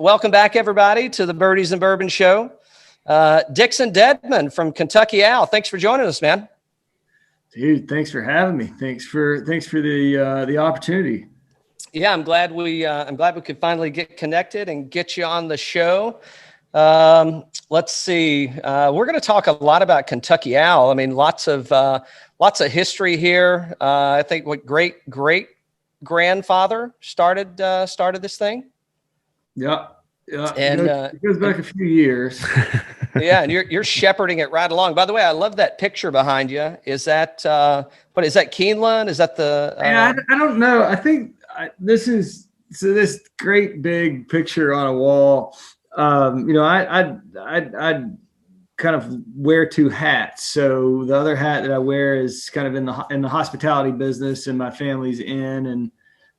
Welcome back, everybody, to the Birdies and Bourbon Show. Dixon Dedman from Kentucky Owl. Thanks for joining us, man. Dude, thanks for having me. Thanks for the opportunity. Yeah, I'm glad we could finally get connected and get you on the show. Let's see. We're going to talk a lot about Kentucky Owl. I mean, lots of history here. I think what great grandfather started this thing. Yeah. And it goes back a few years. Yeah, and you're shepherding it right along. By the way, I love that picture behind you. Is that what is that? Keeneland? Is that the? I don't know. I think this is this great big picture on a wall. I kind of wear two hats. So the other hat that I wear is kind of in the hospitality business, and my family's in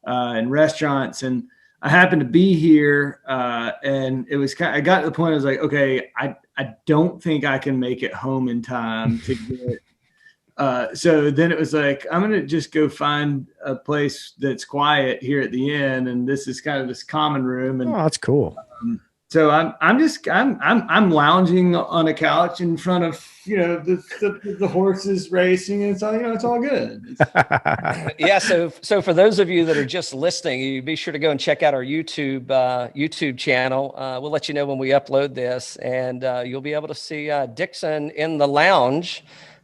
restaurants. And I happened to be here, and it was I got to the point I was like, okay, I don't think I can make it home in time to get. So then it was like, I'm going to just go find a place that's quiet here at the inn. And this is kind of this common room. And oh, that's cool. So I'm lounging on a couch in front of, the horses racing, and it's all good. Yeah. So for those of you that are just listening, you be sure to go and check out our YouTube channel. We'll let you know when we upload this, and you'll be able to see Dixon in the lounge.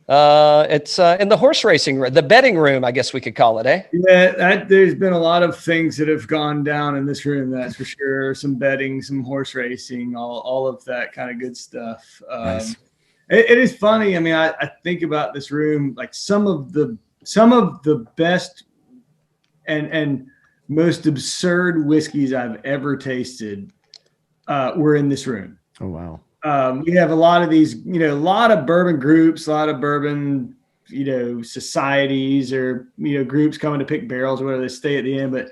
It's in the horse racing room, the betting room, I guess we could call it, eh? Yeah, there's been a lot of things that have gone down in this room, that's for sure. Some betting, some horse racing, all of that kind of good stuff. Nice. It is funny. I mean, I think about this room, like some of the best and most absurd whiskeys I've ever tasted were in this room. Oh, wow. We have a lot of these, a lot of bourbon groups, a lot of bourbon, societies or, groups coming to pick barrels or whatever, they stay at the end. But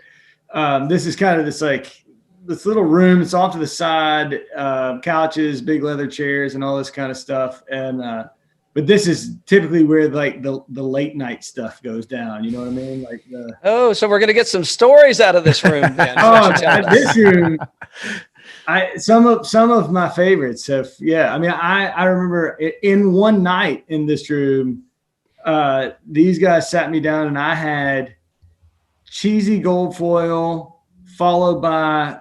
this is kind of this little room. It's off to the side, couches, big leather chairs and all this kind of stuff. And, but this is typically where like the late night stuff goes down. You know what I mean? Like so we're going to get some stories out of this room then. This room. Some of my favorites have, I mean, I remember in one night in this room, these guys sat me down and I had cheesy gold foil followed by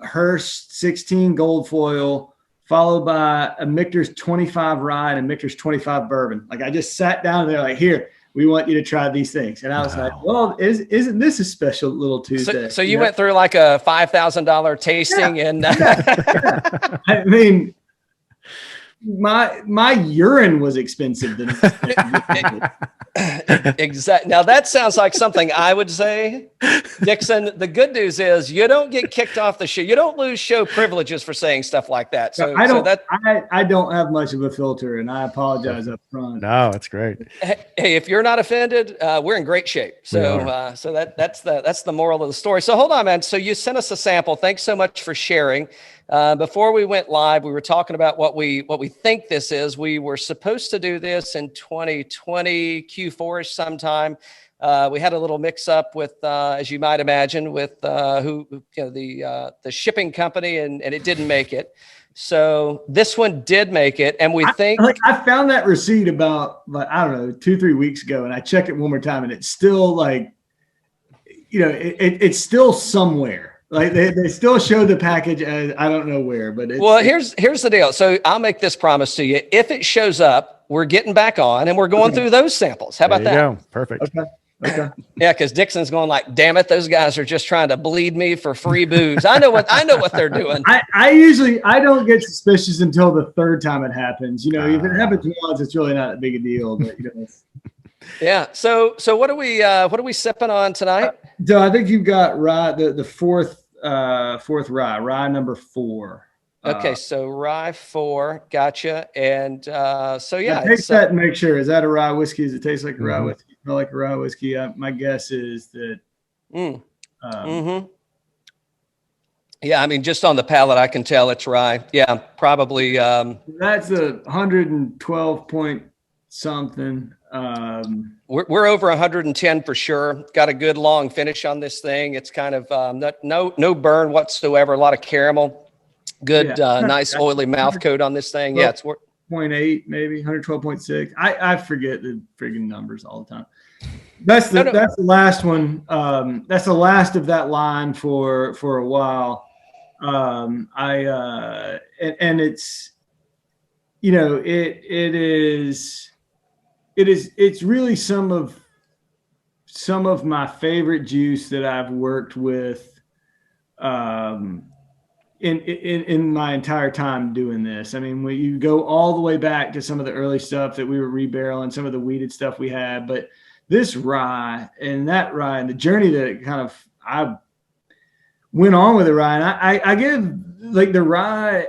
Hearst 16 gold foil, followed by a Michter's 25 rye and a Michter's 25 bourbon. Like I just sat down there like, here, we want you to try these things. And I was like, well, isn't this a special little Tuesday? So you went through like a $5,000 tasting and I mean, my urine was expensive. Exactly. Now that sounds like something I would say, Dixon. The good news is you don't get kicked off the show. You don't lose show privileges for saying stuff like that. So I don't have much of a filter, and I apologize up front. No, it's great. Hey, if you're not offended, we're in great shape. So that's the moral of the story. So hold on, man. So you sent us a sample. Thanks so much for sharing. Before we went live, we were talking about what we think this is. We were supposed to do this in 2020 Q4ish sometime. We had a little mix up with, as you might imagine, with the shipping company, and it didn't make it. So this one did make it, and we think I found that receipt about I don't know 2-3 weeks ago, and I checked it one more time, and it's still like, it's still somewhere. Like they still show the package as I don't know where, but here's the deal. So I'll make this promise to you. If it shows up, we're getting back on and we're going through those samples. How about that? Go. Perfect. Okay. Yeah, because Dixon's going like, damn it, those guys are just trying to bleed me for free booze. I know what they're doing. I don't get suspicious until the third time it happens. If it happens once, it's really not a big a deal. But Yeah. So what are we sipping on tonight? So I think you've got rye, the fourth rye number 4. Okay, so rye 4, gotcha. And taste that and make sure, is that a rye whiskey? Does it taste like a rye whiskey? Smell like a rye whiskey? My guess is that. Yeah, I mean, just on the palate, I can tell it's rye. Yeah, probably. That's a 112 point something. We're over 110 for sure. Got a good long finish on this thing. It's kind of no burn whatsoever. A lot of caramel. Good, nice oily mouth coat on this thing. Yeah, it's 0.8 maybe 112.6. I forget the friggin' numbers all the time. That's the last one. That's the last of that line for a while. And it's, you know, it's really some of my favorite juice that I've worked with in my entire time doing this. I mean, when you go all the way back to some of the early stuff that we were rebarreling, some of the weeded stuff we had, but this rye and that rye and the journey that kind of I went on with the rye, and I give like the rye.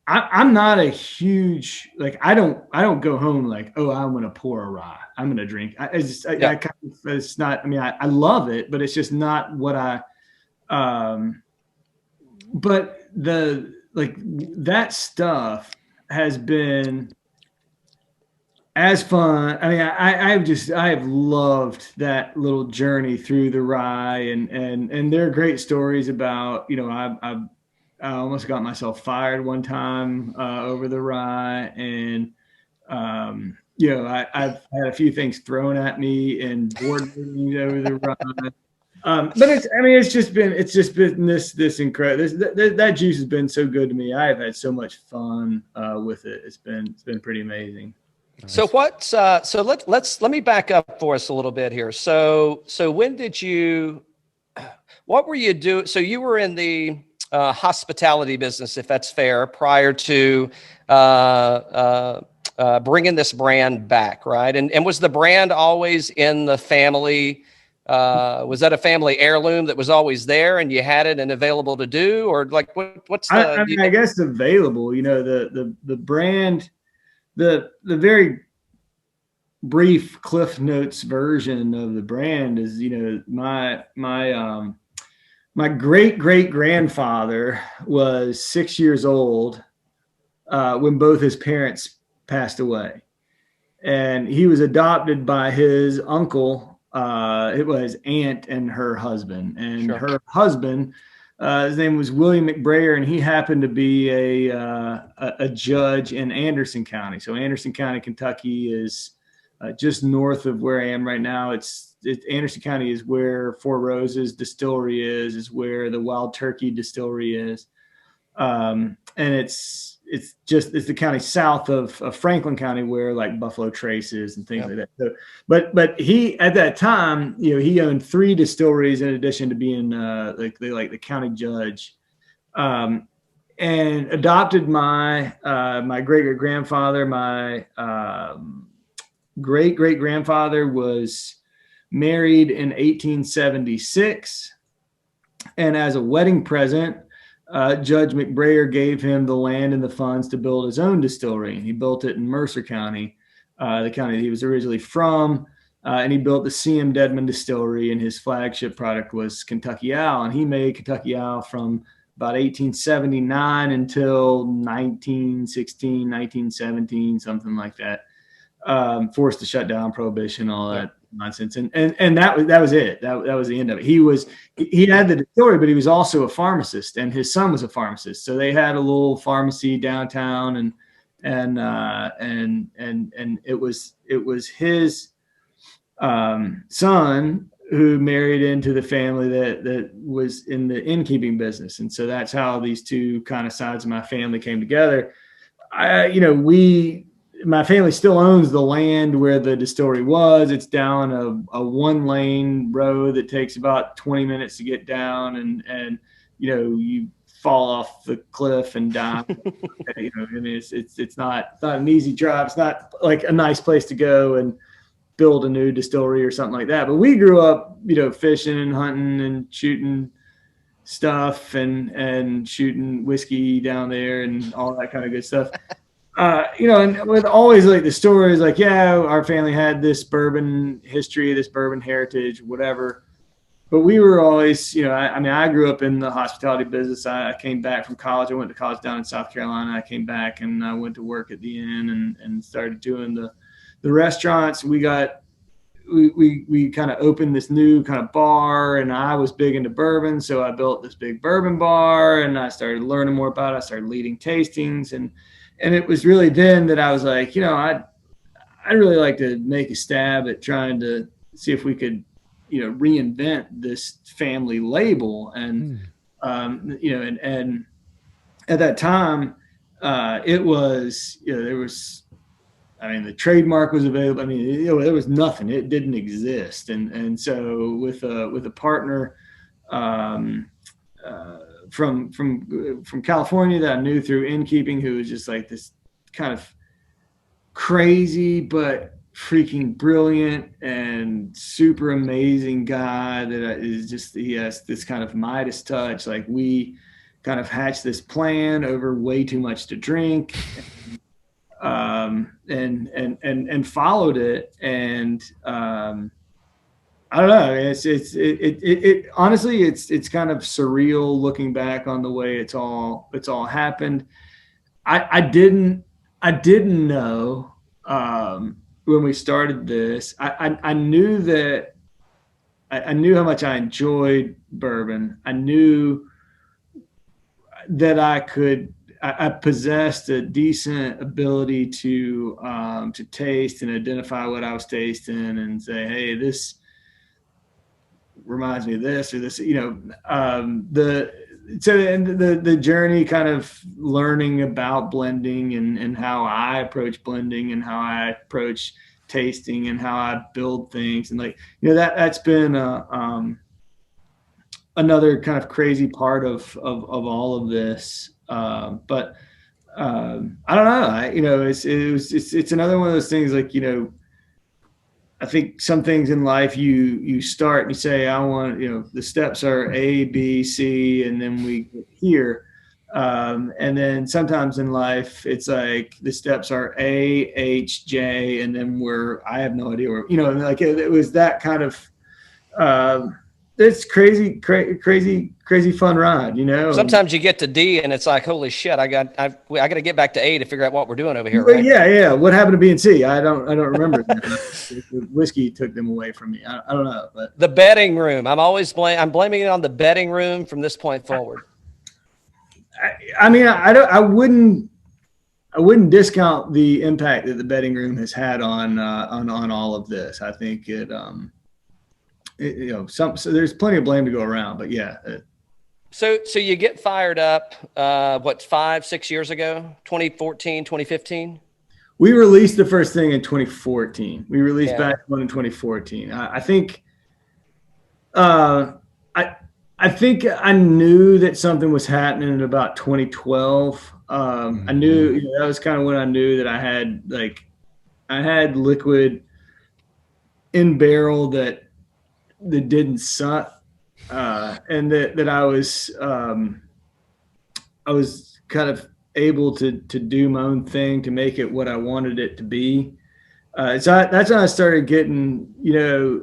I'm not a huge, like, I don't go home like, oh, I'm going to pour a rye, I'm going to drink. It's not, I mean, I love it, but it's just not what but that stuff has been as fun. I mean, I have loved that little journey through the rye, and there are great stories about, you know, I almost got myself fired one time over the rye, and you know, I've had a few things thrown at me in board meetings over the rye. But it's just been this incredible. That juice has been so good to me. I have had so much fun with it. It's been pretty amazing. So let me back up for us a little bit here. So when did you? What were you doing? So you were in the hospitality business, if that's fair, prior to bringing this brand back, right? And was the brand always in the family? Was that a family heirloom that was always there and you had it and available to do, or like what's the? I guess available. You know, the brand, the very brief Cliff Notes version of the brand is, you know, my great grandfather was 6 years old when both his parents passed away, and he was adopted by his uncle. It was aunt and her husband, and her husband, his name was William McBrayer, and he happened to be a judge in Anderson County. So Anderson County, Kentucky is just north of where I am right now. Anderson County is where Four Roses Distillery is where the Wild Turkey Distillery is. And it's the county south of Franklin County where like Buffalo Trace is and things like that. So, but he, at that time, you know, he owned 3 distilleries in addition to being the county judge, and adopted my great grandfather. My great grandfather was married in 1876, and as a wedding present, Judge McBrayer gave him the land and the funds to build his own distillery. And he built it in Mercer County, the county that he was originally from. And he built the C.M. Dedman distillery, and his flagship product was Kentucky Owl. And he made Kentucky Owl from about 1879 until 1916, 1917, something like that. Forced to shut down Prohibition, all that nonsense, and that was it. That was the end of it. He had the distillery, but he was also a pharmacist, and his son was a pharmacist. So they had a little pharmacy downtown, and it was his son who married into the family that was in the innkeeping business, and so that's how these two kind of sides of my family came together. My family still owns the land where the distillery was. It's down a 1-lane road that takes about 20 minutes to get down, and you know, you fall off the cliff and die. You know, I mean, it's not an easy drive. It's not like a nice place to go and build a new distillery or something like that. But we grew up, you know, fishing and hunting and shooting stuff and shooting whiskey down there and all that kind of good stuff. You know, and with always like the stories, like, yeah, our family had this bourbon history, this bourbon heritage, whatever. But we were always, you know, I grew up in the hospitality business. I came back from college. I went to college down in South Carolina. I came back and I went to work at the inn and started doing the restaurants, we kind of opened this new kind of bar, and I was big into bourbon. So I built this big bourbon bar, and I started learning more about it. I started leading tastings, and it was really then that I was like, I'd really like to make a stab at trying to see if we could, reinvent this family label. And, and at that time, it was, there was, the trademark was available. There was nothing, it didn't exist. And so with a partner, from California that I knew through innkeeping, who was just like this kind of crazy but freaking brilliant and super amazing guy that is just, he has this kind of Midas touch. Like, we kind of hatched this plan over way too much to drink, and followed it. And I don't know. It honestly, it's kind of surreal looking back on the way it's all happened. I didn't know when we started this. I knew that I knew how much I enjoyed bourbon. I knew that I possessed a decent ability to taste and identify what I was tasting and say, hey, this reminds me of this or this, the journey kind of learning about blending and how I approach blending and how I approach tasting and how I build things. And that's been another kind of crazy part of all of this. But I don't know. It's another one of those things, like, I think some things in life you start and you say, I want, the steps are A, B, C, and then we get here. And then sometimes in life, it's like the steps are A, H, J, and then I have no idea where, like it was that kind of, it's crazy fun ride, Sometimes you get to D and it's like, holy shit, I got to get back to A to figure out what we're doing over here. Right? Yeah. What happened to B and C? I don't remember. The whiskey took them away from me. I don't know. But the betting room, I'm blaming it on the betting room from this point forward. I wouldn't discount the impact that the betting room has had on all of this. I think so there's plenty of blame to go around, but yeah. So you get fired up, 5-6 years ago, 2014, 2015? We released the first thing in 2014. We released Batch 1 in 2014. I think I knew that something was happening in about 2012. I knew, that was kind of when I knew that I had liquid in barrel that didn't suck, and that I was kind of able to do my own thing to make it what I wanted it to be. So that's when I started getting,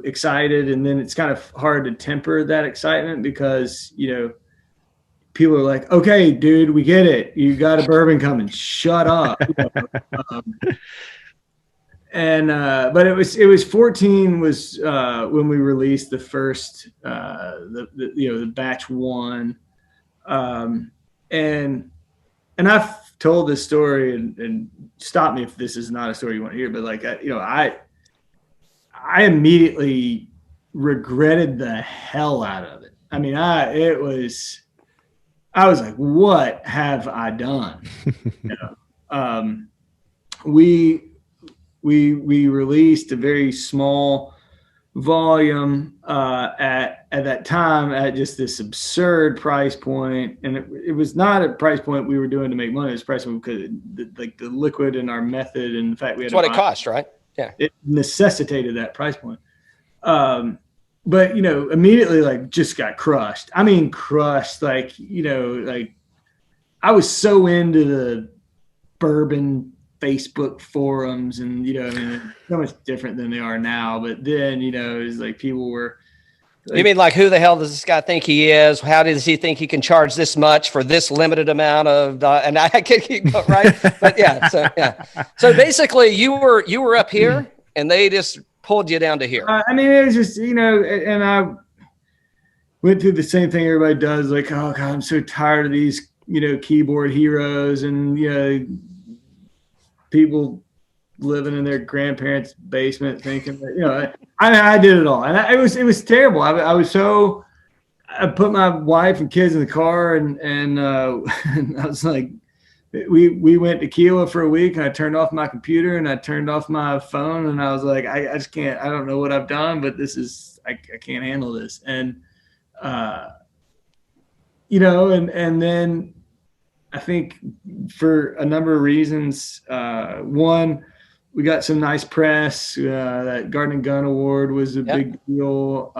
excited, and then it's kind of hard to temper that excitement because, people are like, okay, dude, we get it. You got a bourbon coming. Shut up. But it was 14 was when we released the first the Batch 1, and I've told this story, and stop me if this is not a story you want to hear, but I immediately regretted the hell out of it. I was like, what have I done? We released a very small volume at that time at just this absurd price point, and it was not a price point we were doing to make money. It was a price point because the liquid and our method and the fact we had that's what it cost, right? Yeah, it necessitated that price point. But immediately just got crushed. Crushed. I was so into the bourbon Facebook forums, and so much different than they are now. But then it was like people were You mean like, who the hell does this guy think he is? How does he think he can charge this much for this limited amount of, and I can keep going, right? But yeah. So basically you were up here and they just pulled you down to here. I mean, it was just, and I went through the same thing everybody does. Like, oh God, I'm so tired of these, keyboard heroes and, people living in their grandparents' basement thinking that, I did it all. And it was terrible. I put my wife and kids in the car and I was like, we went to Kiowa for a week and I turned off my computer and I turned off my phone and I was like, I just can't, I don't know what I've done, but this is, I can't handle this. And, and then I think for a number of reasons, one, we got some nice press. That Garden and Gun Award was a big deal.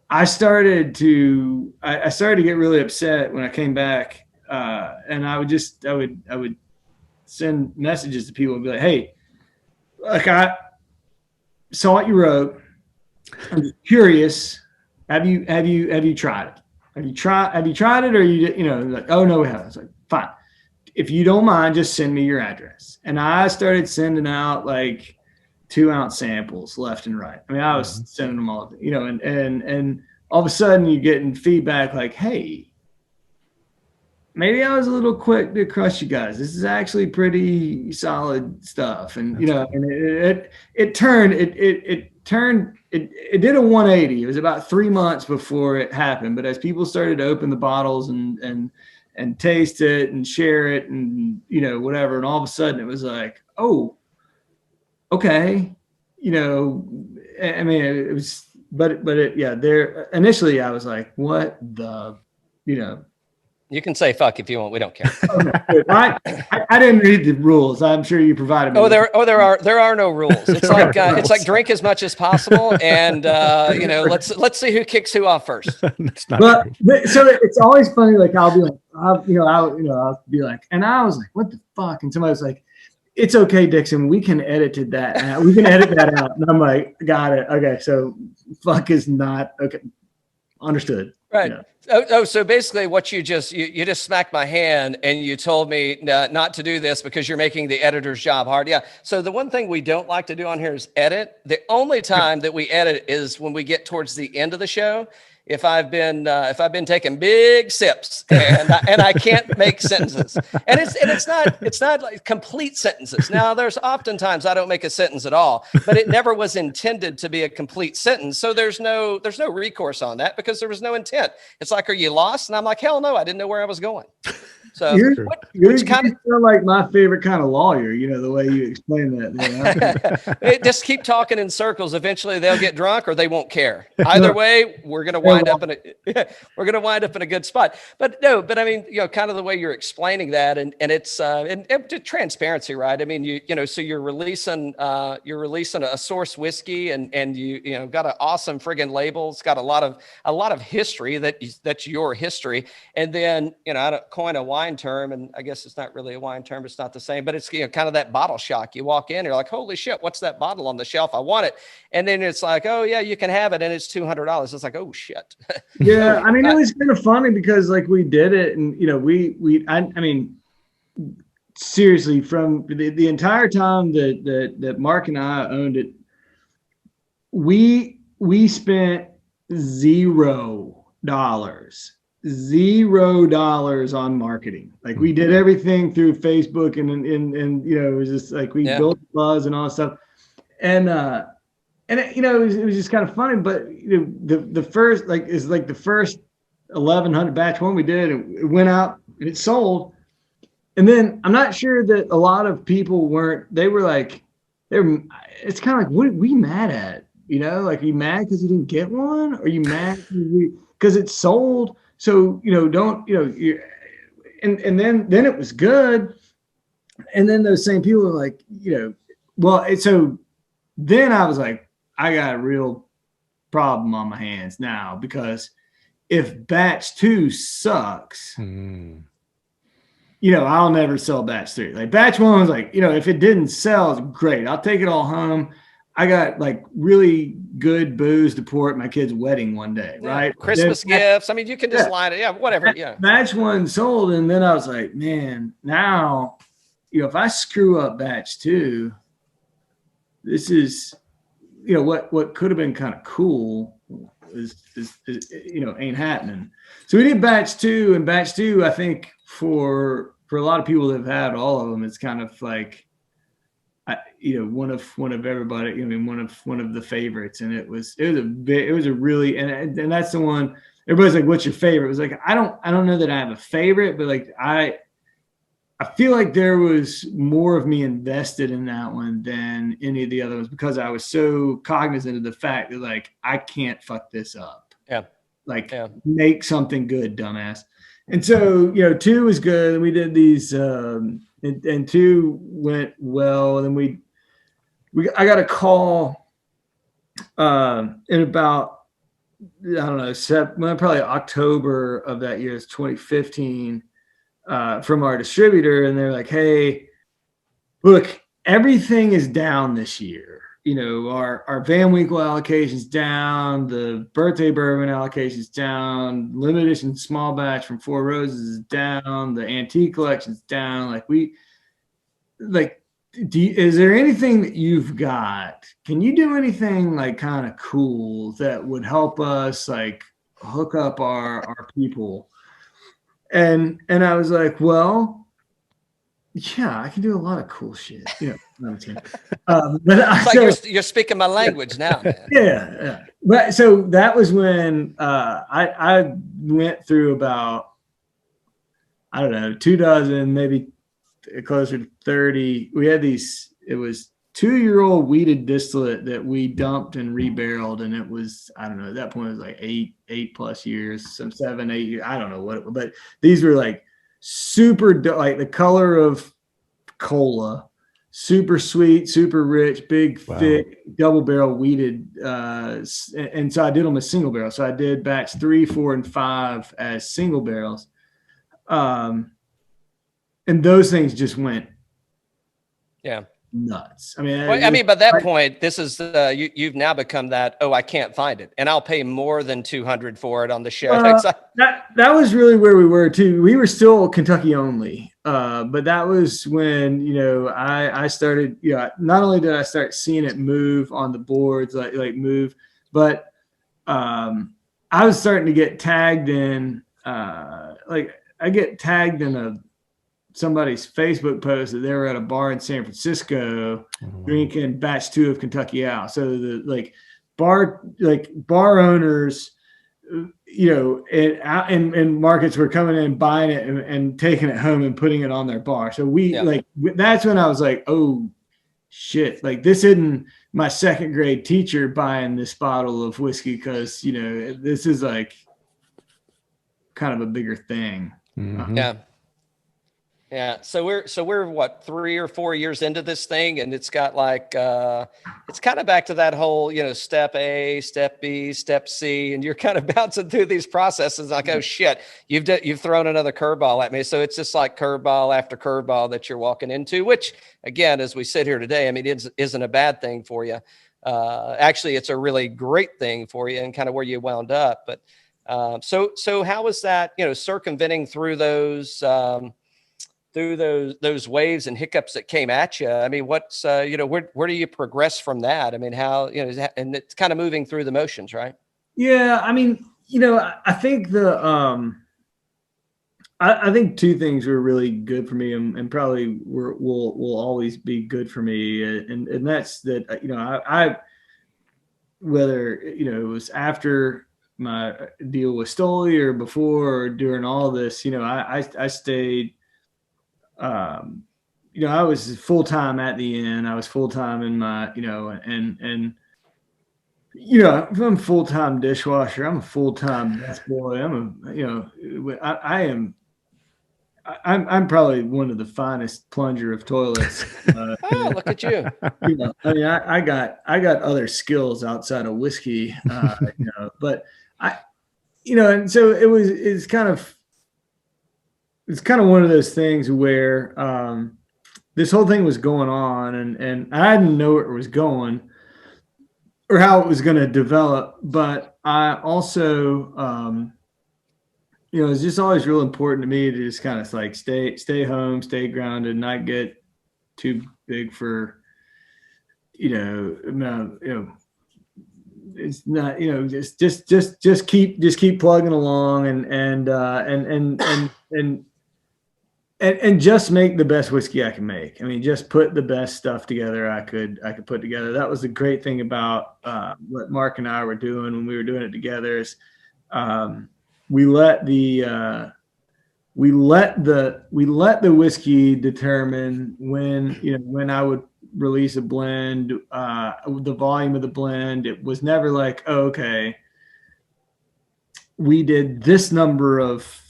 I started to get really upset when I came back, and I would send messages to people and be like, "Hey, like I saw what you wrote. I'm just curious. Have you tried it? Have you tried it, or like, oh no, we haven't." I was like, fine. If you don't mind, just send me your address. And I started sending out like 2-ounce samples left and right. I mean, I was sending them all, and all of a sudden you're getting feedback like, hey, maybe I was a little quick to crush you guys. This is actually pretty solid stuff. And, and it did a 180. It was about 3 months before it happened. But as people started to open the bottles and taste it and share it and, whatever. And all of a sudden it was like, oh, okay. I mean, it was, there initially I was like, what the, You can say fuck if you want. We don't care. I didn't read the rules. I'm sure you provided me. There are no rules. It's like it's like drink as much as possible, and let's see who kicks who off first. So it's always funny. Like I'll be like, and I was like, what the fuck? And somebody was like, it's okay, Dixon. We can edit that out. We can edit that out. And I'm like, got it. Okay, so fuck is not okay. Understood. Right. So basically what you just smacked my hand and you told me not to do this because you're making the editor's job hard. Yeah. So the one thing we don't like to do on here is edit. The only time that we edit is when we get towards the end of the show. If I've been taking big sips and I can't make sentences, and it's not like complete sentences. Now there's oftentimes I don't make a sentence at all, but it never was intended to be a complete sentence. So there's no recourse on that because there was no intent. It's like, are you lost? And I'm like, hell no, I didn't know where I was going. So you sound like my favorite kind of lawyer, the way you explain that. Just keep talking in circles. Eventually they'll get drunk or they won't care. Either way, we're going to wind up in a good spot. But I mean, kind of the way you're explaining that and it's and transparency, right? I mean, so you're releasing a source whiskey and you got an awesome friggin' label. It's got a lot of history that's your history. And then, I don't coin a wine term, and I guess it's not really a wine term, it's not the same, but it's kind of that bottle shock. You walk in, you're like, holy shit, what's that bottle on the shelf? I want it. And then it's like, oh yeah, you can have it, and it's $200. It's like, oh shit. Yeah, I mean, it was kind of funny because like we did it, and I mean, seriously, from the entire time that Mark and I owned it, we spent $0 on marketing. Like we did everything through Facebook and it was just like we built buzz and all that stuff. And it was just kind of funny, but the first the first 1,100 batch one we did, and it went out and it sold. And then I'm not sure that a lot of people it's kind of like, what are we mad at? Like, are you mad because you didn't get one? Or are you mad because it sold? So, and then it was good. And then those same people are like, so then I was like, I got a real problem on my hands now, because if batch 2 sucks, I'll never sell batch 3. Like batch 1 was like, if it didn't sell, it's great. I'll take it all home. I got like really good booze to pour at my kid's wedding one day, right? Christmas gifts. I mean, you can just line it. Yeah, whatever. Yeah. Batch one sold, and then I was like, man, now, if I screw up batch two, this is, what could have been kind of cool is ain't happening. So we did batch two, and batch two, I think for a lot of people that have had all of them, it's kind of like, one of everybody. I mean, one of the favorites, and it was a really, and that's the one. Everybody's like, "What's your favorite?" It was like, I don't know that I have a favorite, but like I feel like there was more of me invested in that one than any of the other ones because I was so cognizant of the fact that like I can't fuck this up. Yeah. Make something good, dumbass. And so, two was good, and we did these. And two went well. And then I got a call in about, I don't know, probably October of that year, it's 2015, from our distributor. And they're like, hey, look, everything is down this year. Our Van Winkle allocation's down, the birthday bourbon allocation's down, limited edition small batch from Four Roses is down, the antique collection's down. Is there anything that you've got? Can you do anything like kind of cool that would help us like hook up our people? And I was like, well, yeah, I can do a lot of cool shit. But it's like you're speaking my language now, man. Yeah. But so that was when I went through about, I don't know, 24, maybe closer to 30. We had it was 2-year-old weeded distillate that we dumped and rebarreled, and it was, I don't know, at that point it was like 8+ years, some 7, 8 years, I don't know what, but these were like super, like the color of cola, super sweet, super rich, big, thick, double barrel weeded. And so I did them as single barrel. So I did batch 3, 4, and 5 as single barrels. And those things just went nuts. I mean, by that point, this is you've now become that. Oh, I can't find it, and I'll pay more than $200 for it on the show. That was really where we were too. We were still Kentucky only, but that was when I started. Not only did I start seeing it move on the boards, like move, but I was starting to get tagged in. I get tagged in somebody's Facebook post that they were at a bar in San Francisco drinking batch 2 of Kentucky Owl. So the bar owners, and markets were coming in, buying it and taking it home and putting it on their bar. So that's when I was like, oh shit, like this isn't my second grade teacher buying this bottle of whiskey. Cause this is like kind of a bigger thing. Mm-hmm. Yeah. So we're what, 3 or 4 years into this thing, and it's got like it's kind of back to that whole step A, step B, step C, and you're kind of bouncing through these processes like, oh shit, you've thrown another curveball at me. So it's just like curveball after curveball that you're walking into, which again, as we sit here today, I mean, it isn't a bad thing for you. Actually, it's a really great thing for you, and kind of where you wound up. But so how was that? Circumventing through those. Those waves and hiccups that came at you. I mean, what's, where do you progress from that? I mean, how, and it's kind of moving through the motions, right? Yeah. I mean, I think I think two things were really good for me and probably will always be good for me. And that's that, I whether, it was after my deal with Stoli or before or during all this, I stayed, I was full-time at the inn. I was full-time in my, I'm a full-time dishwasher. I'm a full-time best boy. I'm probably one of the finest plunger of toilets. Look at you. I got other skills outside of whiskey, but and so it's kind of one of those things where this whole thing was going on and I didn't know where it was going, or how it was going to develop. But I also, it's just always real important to me to just kind of like stay home, stay grounded, not get too big for, it's not, just keep plugging along and just make the best whiskey I can make. I mean, just put the best stuff together I could put together. That was the great thing about what Mark and I were doing when we were doing it together is we let the whiskey determine when I would release a blend, the volume of the blend. It was never like, oh, okay, we did this number of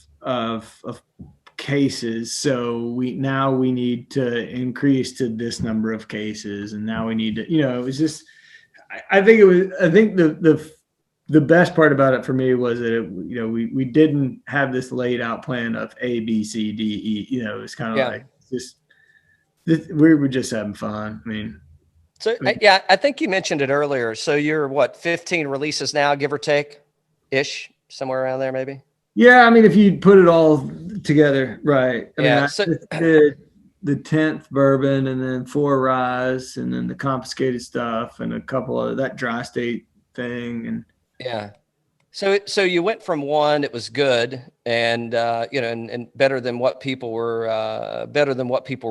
cases, so we need to increase to this number of cases, and now we need to, it was just, I think the best part about it for me was that we didn't have this laid out plan of A, B, C, D, E. It was kind of like just we were just having fun. I mean, I think you mentioned it earlier. So you're 15 releases now, give or take, ish, somewhere around there, maybe. Yeah, I mean, if you put it all together, right? I mean, I did the 10th bourbon, and then 4 rye, and then the confiscated stuff, and a couple of that dry state thing, and yeah. So you went from 1, it was good, and and better than what people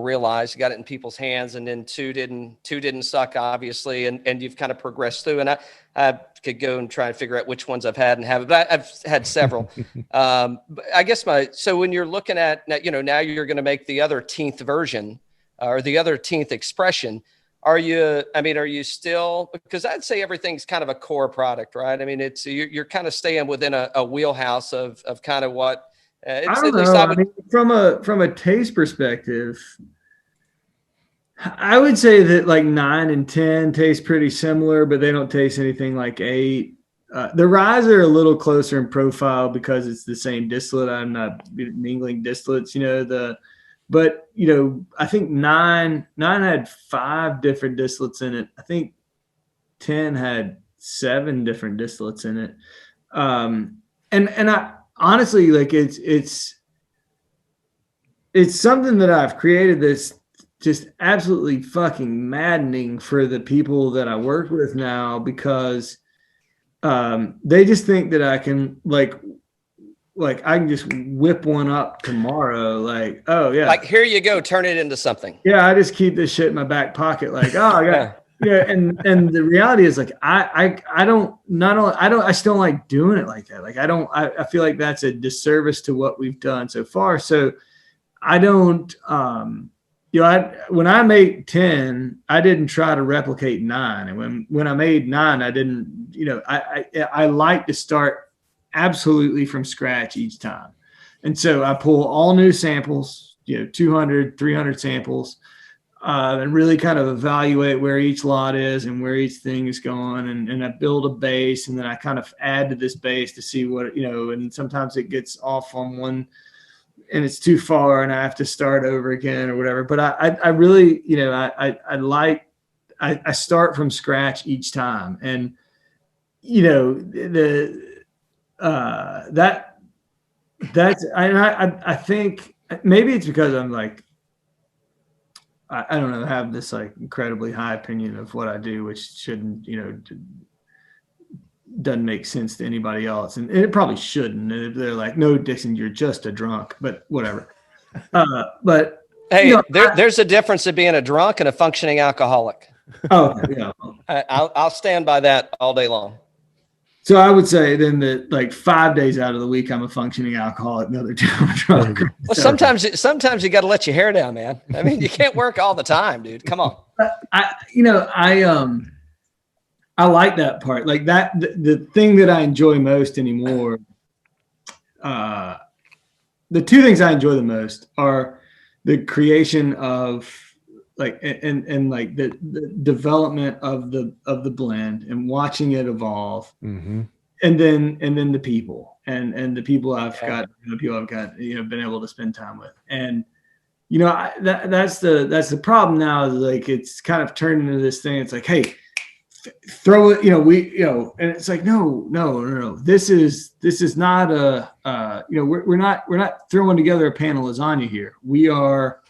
realized. You got it in people's hands, and then 2 didn't suck, obviously, and you've kind of progressed through. And I could go and try and figure out which ones I've had and haven't, but I've had several. But I guess so when you're looking at now you're going to make the other 10th version or the other 10th expression. Are you still, because I'd say everything's kind of a core product, right? I mean, it's, you're kind of staying within a wheelhouse of kind of what I don't know. I mean, from a taste perspective, I would say that like 9 and 10 taste pretty similar, but they don't taste anything like 8. The ryes are a little closer in profile because it's the same distillate. I'm not mingling distillates, but I think 9 had 5 different distillates in it. I think 10 had 7 different distillates in it. And I honestly, like, it's something that I've created that's just absolutely fucking maddening for the people that I work with now, because they just think that I can like I can just whip one up tomorrow. Like, oh yeah, like, here you go, turn it into something. Yeah, I just keep this shit in my back pocket. Like, oh, I got and the reality is, like, I still don't like doing it like that. Like, I feel like that's a disservice to what we've done so far. So I don't when I made 10, I didn't try to replicate 9. And when I made 9, I didn't, I like to start absolutely from scratch each time. And so I pull all new samples, 200, 300 samples, and really kind of evaluate where each lot is and where each thing is going. And I build a base, and then I kind of add to this base to see what, and sometimes it gets off on one and it's too far and I have to start over again or whatever. But I really, I start from scratch each time. And, I think maybe it's because I'm like, I don't know, have this like incredibly high opinion of what I do, which shouldn't, doesn't make sense to anybody else. And it probably shouldn't. They're like, no, Dixon, you're just a drunk, but whatever. But hey, there's a difference of being a drunk and a functioning alcoholic. Oh, yeah. I'll stand by that all day long. So I would say then that like 5 days out of the week, I'm a functioning alcoholic. The other 2 I'm a drunk. Well, sometimes you got to let your hair down, man. I mean, you can't work all the time, dude. Come on. I like that part. Like that, the thing that I enjoy most anymore. The 2 things I enjoy the most are the creation of like, and like the development of the blend and watching it evolve. Mm-hmm. And then the people and the people I've got, been able to spend time with. And, that's the problem now, is like, it's kind of turned into this thing. It's like, hey, throw it, and it's like, no. This is not we're not throwing together a pan of lasagna here. We are,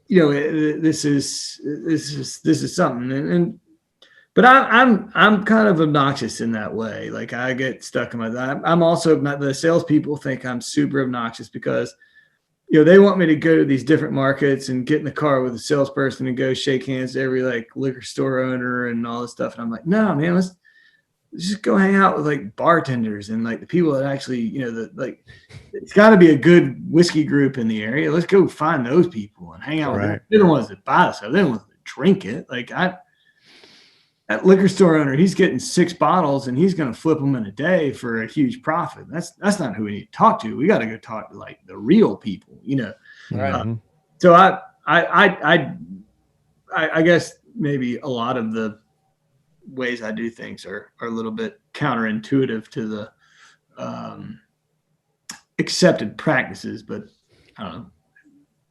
this is something. But I'm kind of obnoxious in that way. Like I get stuck in I'm also not, the salespeople think I'm super obnoxious because, they want me to go to these different markets and get in the car with a salesperson and go shake hands to every like liquor store owner and all this stuff. And I'm like, no, man, let's just go hang out with like bartenders and like the people that actually, it's got to be a good whiskey group in the area. Let's go find those people and hang out with them. They're the ones that buy the stuff. They're the ones that drink it. Like that liquor store owner, he's getting 6 bottles and he's going to flip them in a day for a huge profit. That's not who we need to talk to. We got to go talk to like the real people, Right. So I guess maybe a lot of the ways I do things are a little bit counterintuitive to the accepted practices, but I don't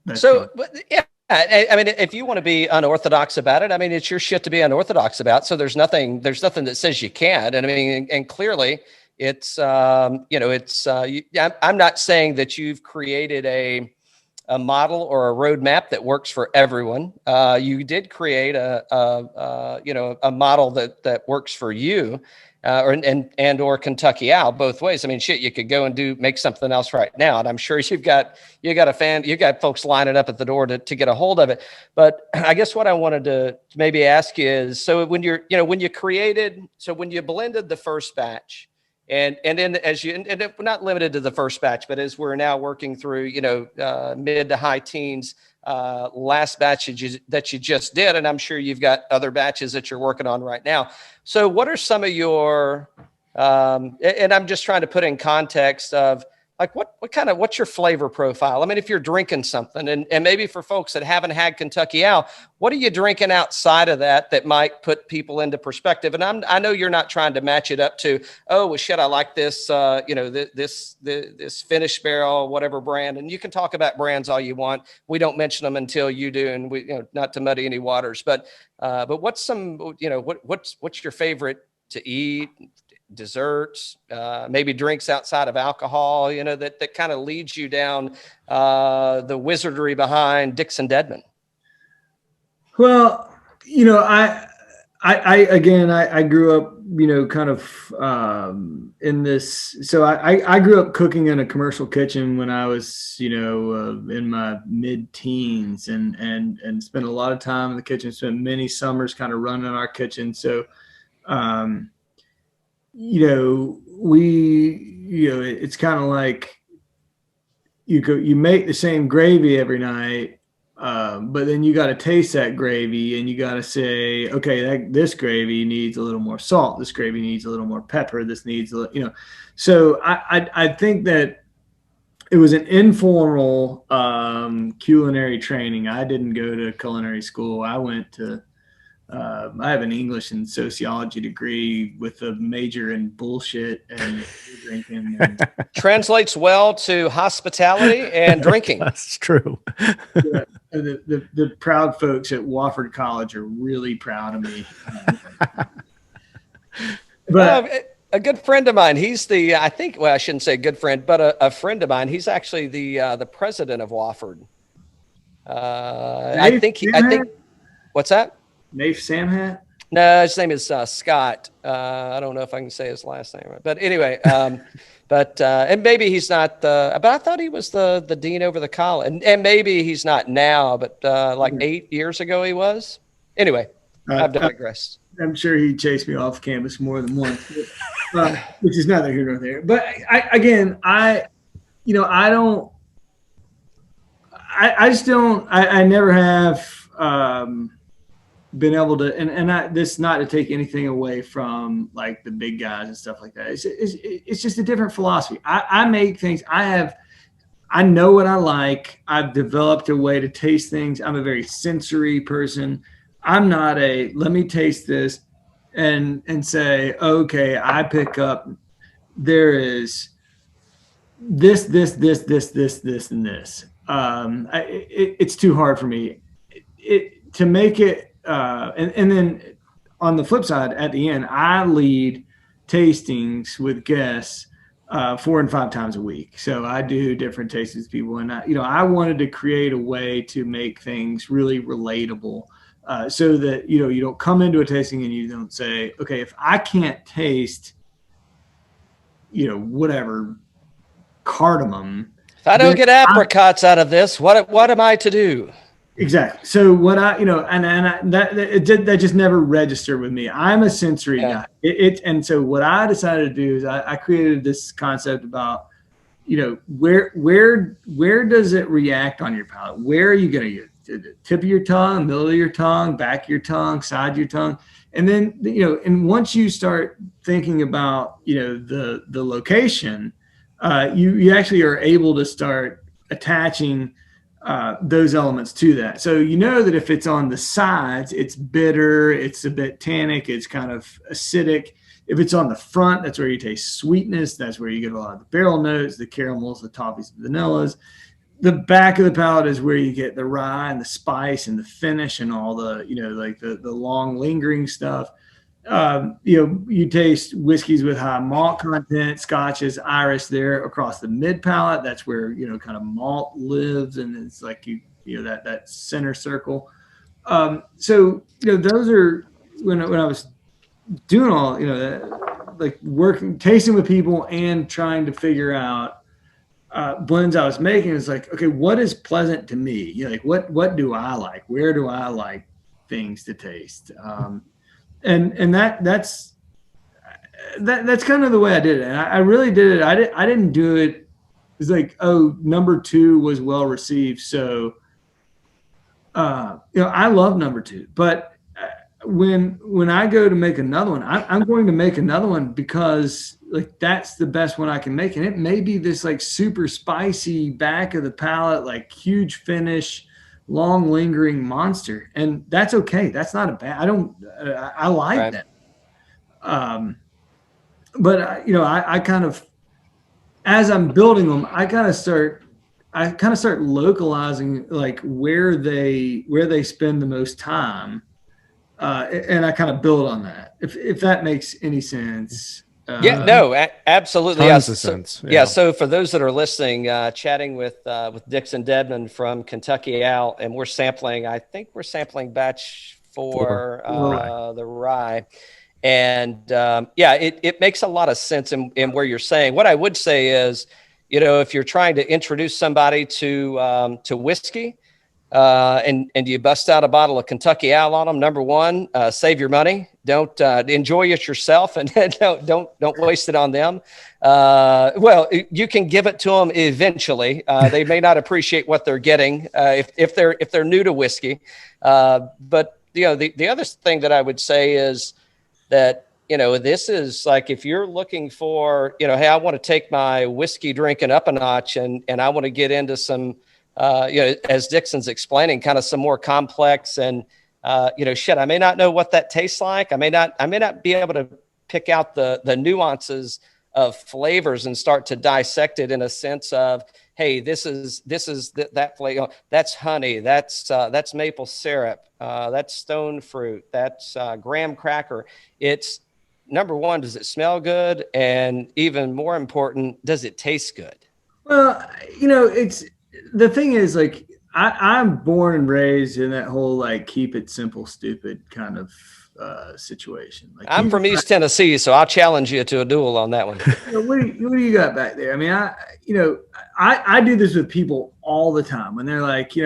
know. Yeah. I mean, if you want to be unorthodox about it, I mean, it's your shit to be unorthodox about. So there's nothing that says you can't. And I mean, and clearly it's, I'm not saying that you've created a model or a roadmap that works for everyone. You did create a model that works for you. Or Kentucky Owl, both ways. I mean, shit, you could go and make something else right now, and I'm sure you got folks lining up at the door to get a hold of it. But I guess what I wanted to maybe ask you is, so when you blended the first batch, and then and not limited to the first batch, but as we're now working through, mid to high teens. Last batch that you just did, and I'm sure you've got other batches that you're working on right now. So what are some of your, and I'm just trying to put in context of like, what's your flavor profile? I mean, if you're drinking something and maybe for folks that haven't had Kentucky Owl, what are you drinking outside of that might put people into perspective? And I know you're not trying to match it up to, oh, well, shit, I like this, this finished barrel, whatever brand. And you can talk about brands all you want. We don't mention them until you do. And we, not to muddy any waters, but what's some, what's your favorite to eat? Desserts, maybe drinks outside of alcohol, that kind of leads you down the wizardry behind Dixon Dedman. Well, I grew up, kind of in this. So I grew up cooking in a commercial kitchen when I was, in my mid-teens, and spent a lot of time in the kitchen. Spent many summers kind of running our kitchen. So, it's kind of like you make the same gravy every night, but then you got to taste that gravy and you got to say, okay, this gravy needs a little more salt. This gravy needs a little more pepper. This needs so I think that it was an informal culinary training. I didn't go to culinary school. I went to I have an English and sociology degree with a major in bullshit and drinking. And translates well to hospitality and drinking. That's true. The proud folks at Wofford College are really proud of me. But a good friend of mine, he's I shouldn't say good friend, but a friend of mine, he's actually the president of Wofford. I think, what's that? Naif Samhat? No, his name is Scott. I don't know if I can say his last name, but anyway, and maybe he's not but I thought he was the dean over the college, and maybe he's not now, but like 8 years ago he was. Anyway, I've digressed. I'm sure he chased me off campus more than once, which is neither here nor there. But I never have been able to, and this not to take anything away from like the big guys and stuff like that. It's just a different philosophy. I make things. I know what I like. I've developed a way to taste things. I'm a very sensory person. I'm not let me taste this and say, okay, I pick up, there is this, and this. It's too hard for me to make it. And then on the flip side, at the end, I lead tastings with guests 4 and 5 times a week. So I do different tastings with people, and I wanted to create a way to make things really relatable, so that you don't come into a tasting and you don't say, okay, if I can't taste, whatever cardamom, If I don't get apricots out of this, what am I to do? Exactly. So what that just never registered with me. I'm a sensory guy. And so what I decided to do is I created this concept about, where does it react on your palate? Where are you going to use it? The tip of your tongue, middle of your tongue, back of your tongue, side of your tongue. And then, and once you start thinking about, the location, you actually are able to start attaching those elements to that. So that if it's on the sides, it's bitter, it's a bit tannic, it's kind of acidic. If it's on the front, that's where you taste sweetness. That's where you get a lot of the barrel notes, the caramels, the toffees, the vanillas. The back of the palate is where you get the rye and the spice and the finish and all the, like the long lingering stuff. You taste whiskeys with high malt content, scotches, Irish there across the mid palate. That's where, kind of malt lives. And it's like, that center circle. So, those are when I was doing all, like working, tasting with people and trying to figure out blends I was making. Is like, okay, what is pleasant to me? Like what do I like? Where do I like things to taste? And that's kind of the way I did it. And I really did it. I didn't do it. It's like, oh, number 2 was well received. So, I love number 2, but when I go to make another one, I'm going to make another one because like that's the best one I can make. And it may be this like super spicy back of the palate, like huge finish, long lingering monster, and that's okay. That's not a bad. I like that. But I kind of, as I'm building them, I kind of start localizing like where they spend the most time, and I kind of build on that. If that makes any sense. Absolutely. Tons of sense. Yeah. So for those that are listening, chatting with Dixon Dedman from Kentucky Owl, and we're sampling batch 4, the rye. And it makes a lot of sense in where you're saying. What I would say is, if you're trying to introduce somebody to whiskey, and you bust out a bottle of Kentucky Owl on them, number 1, save your money. Don't enjoy it yourself, and don't waste it on them. Well, you can give it to them eventually. They may not appreciate what they're getting if they're new to whiskey. But the other thing that I would say is that this is like, if you're looking for hey, I want to take my whiskey drinking up a notch, and I want to get into some as Dixon's explaining, kind of some more complex and I may not know what that tastes like. I may not be able to pick out the nuances of flavors and start to dissect it in a sense of, hey, this is that flavor. That's honey. That's maple syrup. That's stone fruit. That's graham cracker. It's number 1, does it smell good? And even more important, does it taste good? Well, it's, the thing is, like, I'm born and raised in that whole like keep it simple, stupid kind of situation. Like, I'm from East Tennessee, so I'll challenge you to a duel on that one. What do you got back there? I mean, I do this with people all the time when they're like, they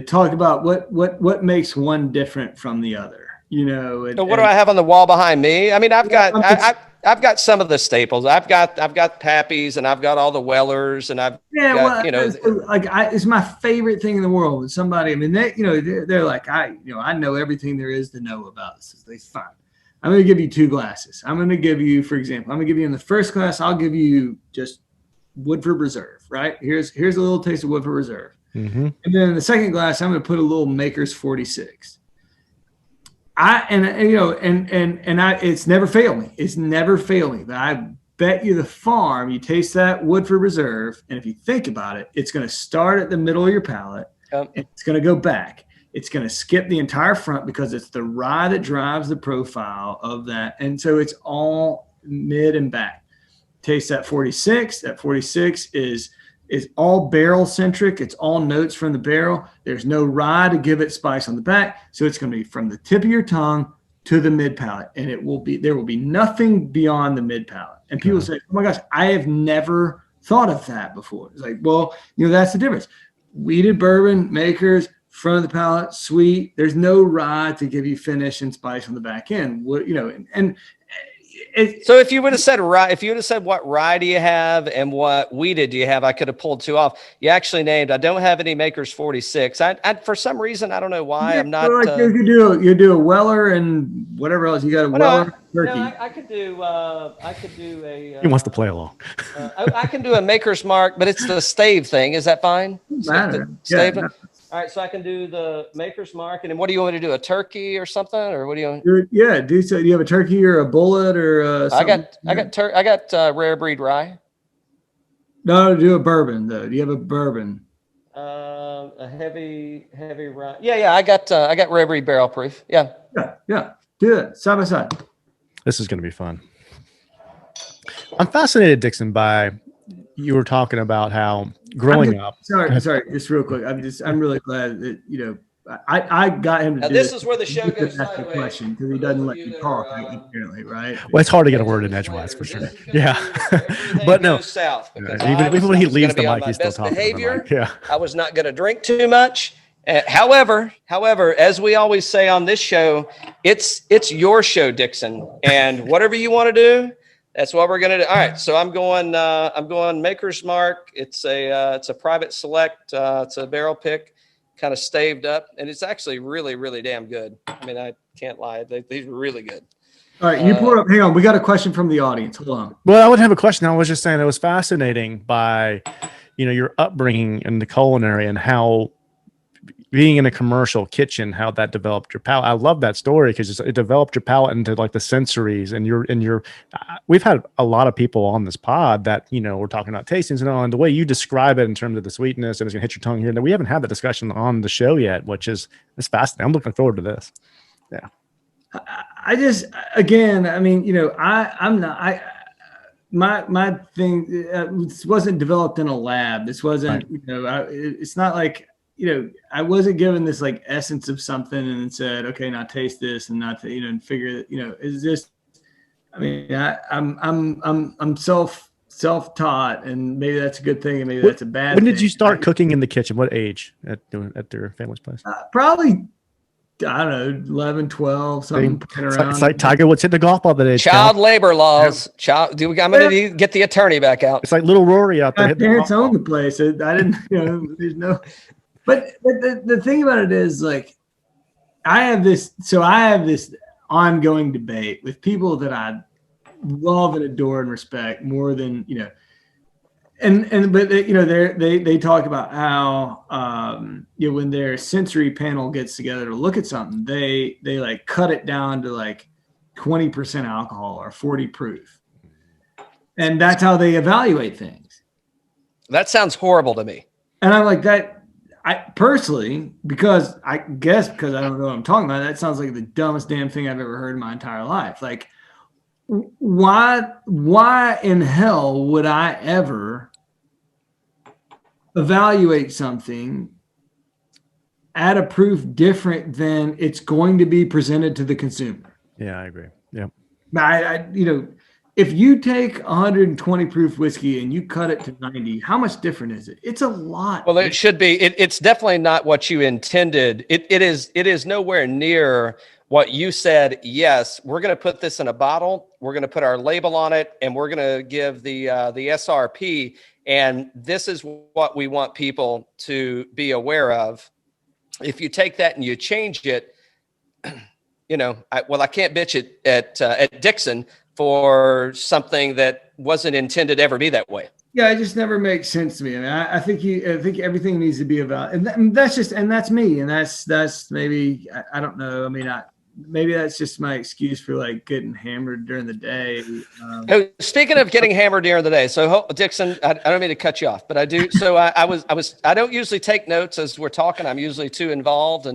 talk about what makes one different from the other. So what do I have on the wall behind me? I mean, I've got some of the staples. I've got Pappy's, and I've got all the Wellers, and it's my favorite thing in the world when somebody, I mean, they're like, I know everything there is to know about this. It's fine. I'm going to give you 2 glasses. I'm going to give you, for example, in the first glass, I'll give you just Woodford Reserve, right? Here's a little taste of Woodford Reserve. Mm-hmm. And then in the second glass, I'm going to put a little Maker's 46. It's never failed me. It's never failed me. But I bet you the farm, you taste that Woodford Reserve, and if you think about it, it's going to start at the middle of your palate, and it's going to go back. It's going to skip the entire front because it's the rye that drives the profile of that. And so it's all mid and back. Taste that 46. That 46 is all barrel centric. It's all notes from the barrel. There's no rye to give it spice on the back. So it's going to be from the tip of your tongue to the mid palate. And there will be nothing beyond the mid palate. And people say, oh my gosh, I have never thought of that before. It's like, well, that's the difference. Wheated bourbon makers, front of the palate, sweet. There's no rye to give you finish and spice on the back end. So if you would have said rye, if you would have said what rye do you have and what wheated do you have, I could have pulled two off. You actually named. I don't have any Maker's 46. I for some reason, I don't know why I'm not. You do a Weller and whatever else. You got a Weller turkey. No, I could do a. He wants to play along. I can do a Maker's Mark, but it's the stave thing. Is that fine? Stave. All right, so I can do the Maker's Mark, and then what do you want me to do? A turkey or something, or what do you want? Yeah, do so. Do you have a turkey or a bullet or? Something? I got rare breed rye. No, do a bourbon though. Do you have a bourbon? A heavy rye. Yeah. I got rare breed barrel proof. Yeah. Do it side by side. This is going to be fun. I'm fascinated, Dixon, by you were talking about how growing up. Sorry, just real quick. I'm really glad that I got him to now do this is where the show goes sideways. The question because he doesn't let you talk apparently, right? Well, it's hard to get a word in edgewise for sure. Yeah, but no. South even when he leaves the mic, he's still talking. Behavior. Yeah, I was not going to drink too much. However, as we always say on this show, it's your show, Dixon, and whatever you want to do. That's what we're gonna do. All right, so I'm going Maker's Mark. It's a private select. It's a barrel pick, kind of staved up, and it's actually really, really damn good. I mean, I can't lie; these are really good. All right, you pour up. Hang on, we got a question from the audience. Hold on. Well, I would have a question. I was just saying it was fascinating by, your upbringing in the culinary and how being in a commercial kitchen, how that developed your palate. I love that story because it developed your palate into like the sensories and we've had a lot of people on this pod that, we're talking about tastings and all, and the way you describe it in terms of the sweetness and it's gonna hit your tongue here. And we haven't had that discussion on the show yet, which is fascinating. I'm looking forward to this. Yeah. I just, again, I mean, my thing, this wasn't developed in a lab. This wasn't, right. It's not like, I wasn't given this like essence of something and then said, okay, now taste this and not, and figure that, is this, I mean, I'm self-taught and maybe that's a good thing. And maybe that's a bad thing. When did you start cooking in the kitchen? What age at their family's place? Probably, I don't know, 11, 12, something. It's like Tiger Woods hit the golf ball that age. Child labor laws. I'm going to get the attorney back out. It's like little Rory out there. My parents owned the place. I didn't, there's no. But the thing about it is, like, I have this ongoing debate with people that I love and adore and respect more than, but they talk about how, when their sensory panel gets together to look at something, they like cut it down to like 20% alcohol or 40 proof. And that's how they evaluate things. That sounds horrible to me. And I'm like that. I personally, because I don't know what I'm talking about, that sounds like the dumbest damn thing I've ever heard in my entire life. Like, why in hell would I ever evaluate something at a proof different than it's going to be presented to the consumer? Yeah, I agree. Yeah. If you take 120 proof whiskey and you cut it to 90, how much different is it? It's a lot. Well, it should be. It's definitely not what you intended. It is nowhere near what you said. Yes, we're going to put this in a bottle. We're going to put our label on it, and we're going to give the SRP. And this is what we want people to be aware of. If you take that and you change it, I can't bitch it at Dixon for something that wasn't intended to ever be that way. Yeah, it just never makes sense to me. I mean, I think everything needs to be about, and that's me, and that's maybe I don't know. I mean, maybe that's just my excuse for like getting hammered during the day. Oh, speaking of getting hammered during the day, so Dixon, I don't mean to cut you off, but I do. So I don't usually take notes as we're talking. I'm usually too involved,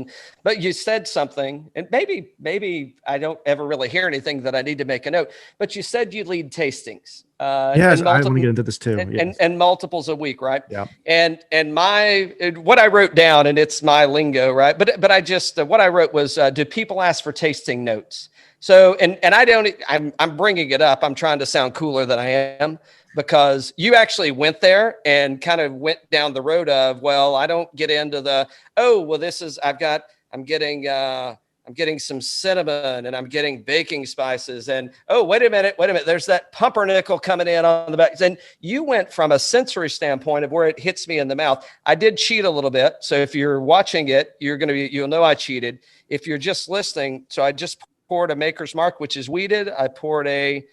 but you said something, and maybe I don't ever really hear anything that I need to make a note. But you said you lead tastings. Yes, I want to get into this too. And multiples a week, right? Yeah. And what I wrote down, and it's my lingo, right? But I just what I wrote was, do people ask for tasting notes? So, and I'm bringing it up. I'm trying to sound cooler than I am, because you actually went there and kind of went down the road of, well, I don't get into I'm getting some cinnamon and I'm getting baking spices, and wait a minute, there's that pumpernickel coming in on the back. And you went from a sensory standpoint of where it hits me in the mouth. I did cheat a little bit. So if you're watching it, you'll know I cheated. If you're just listening, so I just poured a Maker's Mark, which is weeded. I poured a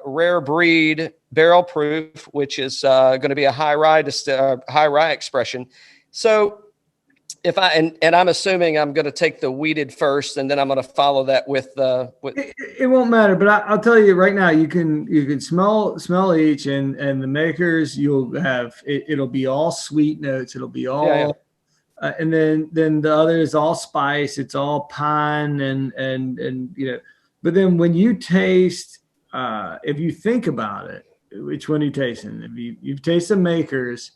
rare breed barrel proof, which is going to be a high rye expression. So if and I'm assuming I'm going to take the weeded first, and then I'm going to follow that with it won't matter, but I'll tell you right now, you can smell each, and the Makers, you'll have it'll be all sweet notes. It'll be all. Yeah. And then the other is all spice. It's all pine and but then when you taste, if you think about it, which one are you tasting? If you taste the Makers,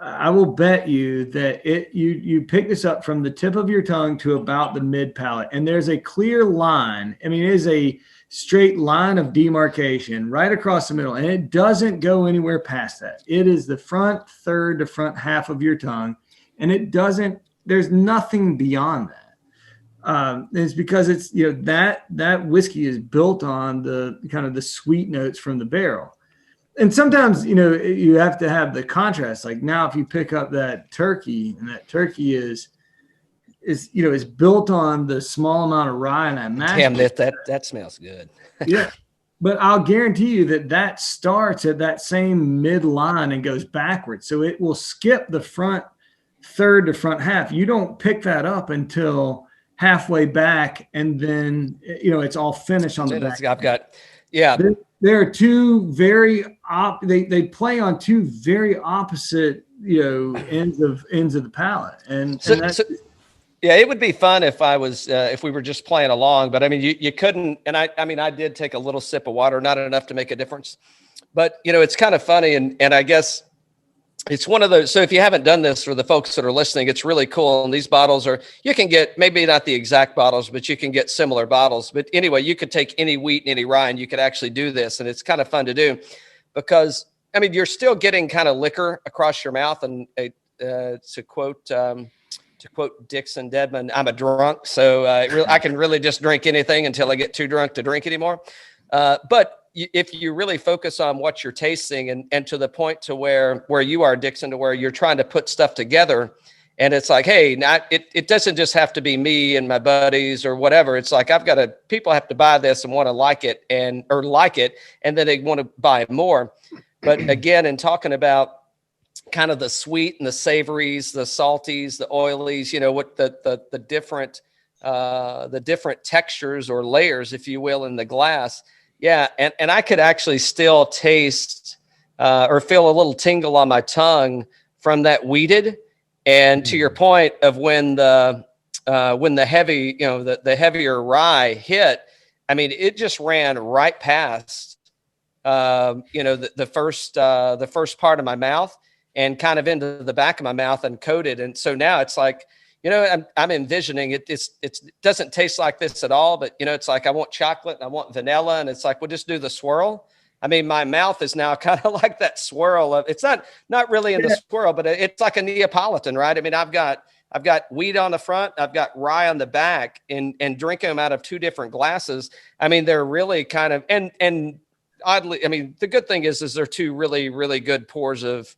I will bet you that you pick this up from the tip of your tongue to about the mid palate, and there's a clear line. I mean, it is a straight line of demarcation right across the middle, and it doesn't go anywhere past that. It is the front third to front half of your tongue. And there's nothing beyond that. It's because it's, that whiskey is built on the kind of the sweet notes from the barrel. And sometimes, you have to have the contrast. Like now, if you pick up that turkey, and that turkey is built on the small amount of rye and that mash. Damn, that smells good. Yeah. But I'll guarantee you that starts at that same midline and goes backwards. So it will skip the front third to front half. You don't pick that up until halfway back, and then it's all finished on the back. I've got, yeah. There are two very they play on two very opposite ends of the palate, and yeah, it would be fun if if we were just playing along, but I mean you couldn't, and I did take a little sip of water, not enough to make a difference, but it's kind of funny, and I guess it's one of those. So if you haven't done this, for the folks that are listening, it's really cool. And these bottles you can get maybe not the exact bottles, but you can get similar bottles. But anyway, you could take any wheat and any rye, and you could actually do this. And it's kind of fun to do, because you're still getting kind of liquor across your mouth. And to quote Dixon Dedman, I'm a drunk, so I can really just drink anything until I get too drunk to drink anymore. But if you really focus on what you're tasting, and to the point to where you are, Dixon, to where you're trying to put stuff together, and it's like, hey, it doesn't just have to be me and my buddies or whatever. It's like people have to buy this and want to like it, and then they want to buy more. But again, in talking about kind of the sweet and the savories, the salties, the oilies, what the different textures or layers, if you will, in the glass. Yeah, and I could actually still taste or feel a little tingle on my tongue from that weeded. And to your point of when the heavy, the heavier rye hit, it just ran right past, the first part of my mouth and kind of into the back of my mouth and coated. And so now it's like, I'm envisioning it. It doesn't taste like this at all, but it's like, I want chocolate and I want vanilla, and it's like, we'll just do the swirl. My mouth is now kind of like that swirl of, it's not really in the swirl, but it's like a Neapolitan, right? I've got wheat on the front, I've got rye on the back, and drinking them out of two different glasses. They're really kind of, and oddly, the good thing is they're two really, really good pours of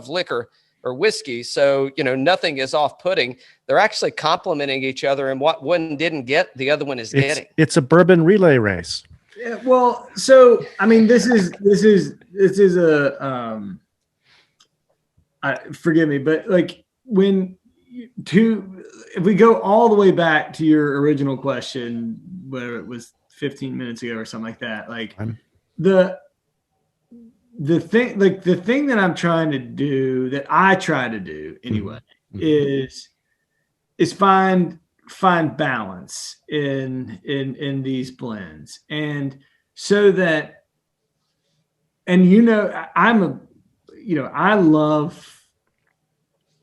liquor or whiskey. So, nothing is off-putting. They're actually complementing each other, and what one didn't get, the other one is getting. It's a bourbon relay race. Yeah, well, so this is a forgive me, but like when if we go all the way back to your original question, whether it was 15 minutes ago or something like that, like the thing that I'm trying to do, that I try to do anyway, is find balance in these blends. And so that, and I'm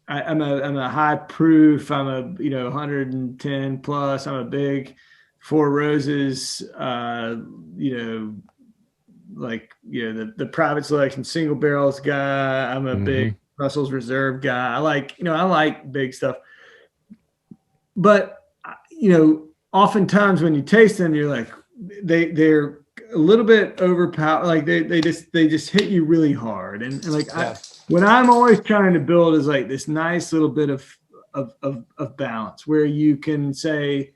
a high proof, I'm a 110 plus, I'm a big Four Roses, the private selection single barrels guy. I'm a big Russell's Reserve guy. I like big stuff. But oftentimes when you taste them, you're like, they're a little bit overpowered. Like they just hit you really hard. And like what I'm always trying to build is like this nice little bit of balance where you can say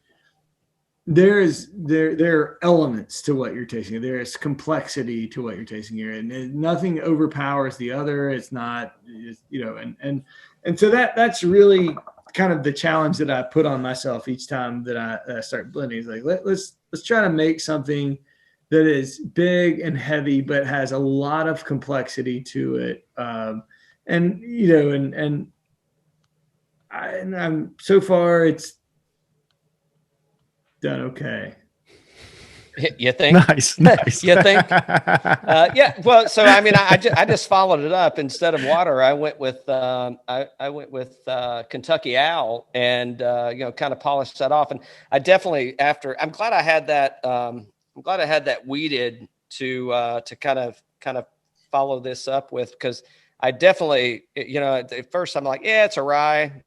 there are elements to what you're tasting. There is complexity to what you're tasting here, and nothing overpowers the other. It's not, and so that's really kind of the challenge that I put on myself each time that I start blending. Is like, let's try to make something that is big and heavy, but has a lot of complexity to it. And I'm so far it's done okay. You think? Nice. You think? Yeah. Well, so I mean, I just followed it up. Instead of water, I went with Kentucky Owl, and kind of polished that off. And I definitely I'm glad I had that. I'm glad I had that weeded to kind of follow this up with, because I definitely, at first I'm like, yeah, it's a rye.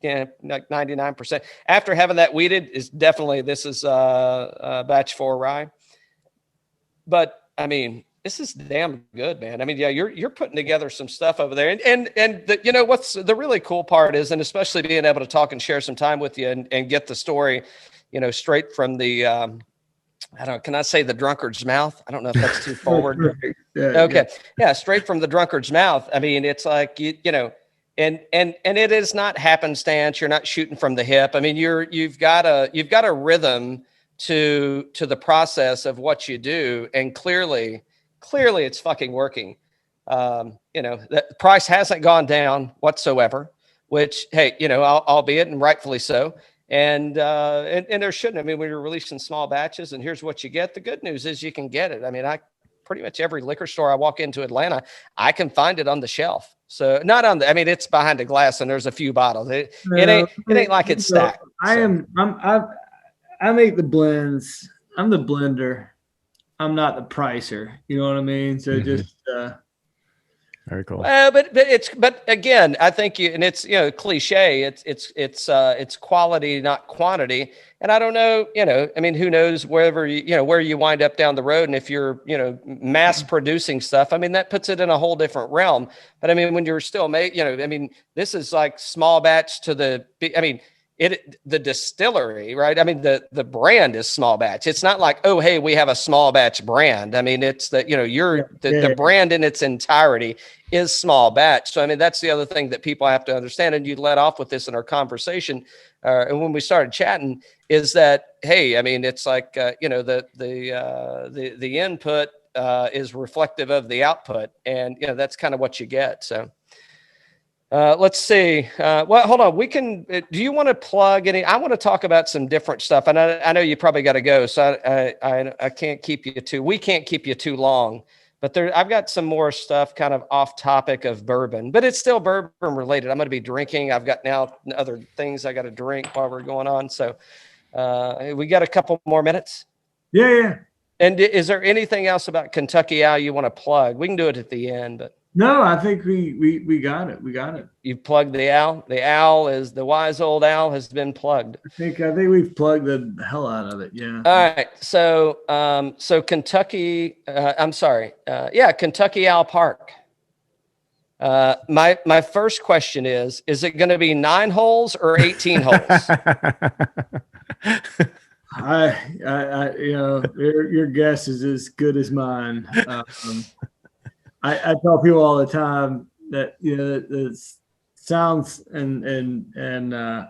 Yeah, like 99%. After having that weeded, this is batch 4 rye. But I mean, this is damn good, man. I mean, yeah, you're putting together some stuff over there, and what's the really cool part is, and especially being able to talk and share some time with you and get the story, straight from the can I say the drunkard's mouth? I don't know if that's too forward. Okay. Yeah. Straight from the drunkard's mouth. I mean, it's like, and it is not happenstance. You're not shooting from the hip. I mean, you've got a rhythm to the process of what you do. And clearly it's fucking working. The price hasn't gone down whatsoever, which, hey, albeit and rightfully so. And there shouldn't. I mean, we were releasing small batches, and here's what you get. The good news is you can get it. I mean, pretty much every liquor store I walk into Atlanta, I can find it on the shelf. So not on I mean, it's behind a glass and there's a few bottles. It ain't like it's stacked. I make the blends. I'm the blender. I'm not the pricer. You know what I mean? So just, very cool. But again, I think it's cliche. It's quality, not quantity. And I don't know, I mean, who knows where you wind up down the road. And if you're, mass producing stuff, I mean, that puts it in a whole different realm. But I mean, when you're still this is like small batch to the distillery, right? I mean, the brand is small batch. It's not like, oh, hey, we have a small batch brand. I mean, it's the brand in its entirety is small batch. So, I mean, that's the other thing that people have to understand. And you led off with this in our conversation. And when we started chatting is that, hey, I mean, it's like, the input is reflective of the output, and, that's kind of what you get. So, let's see. Well, hold on. Do you want to plug any? I want to talk about some different stuff. And I know you probably got to go. So I can't keep you we can't keep you too long, but I've got some more stuff kind of off topic of bourbon, but it's still bourbon related. I'm going to be drinking. I've got now other things I got to drink while we're going on. So, we got a couple more minutes. Yeah. And is there anything else about Kentucky Owl you want to plug? We can do it at the end, but. No, I think we got it. We got it. You plugged the owl. The owl is the wise old owl has been plugged. I think we've plugged the hell out of it. Yeah. All right. So Kentucky. Kentucky Owl Park. My first question is it going to be 9 holes or 18 holes? Your guess is as good as mine. I tell people all the time that the sounds and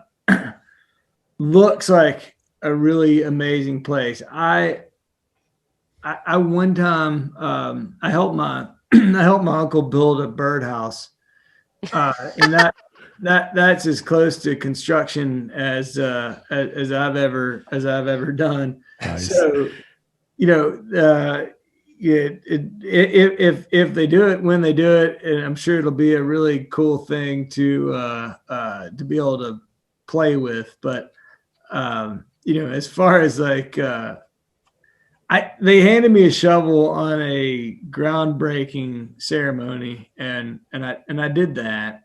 looks like a really amazing place. I one time I helped my I helped my uncle build a birdhouse, and that's as close to construction as I've ever done. Nice. So, if they do it when they do it, and I'm sure it'll be a really cool thing to be able to play with. But as far as like they handed me a shovel on a groundbreaking ceremony, and I did that.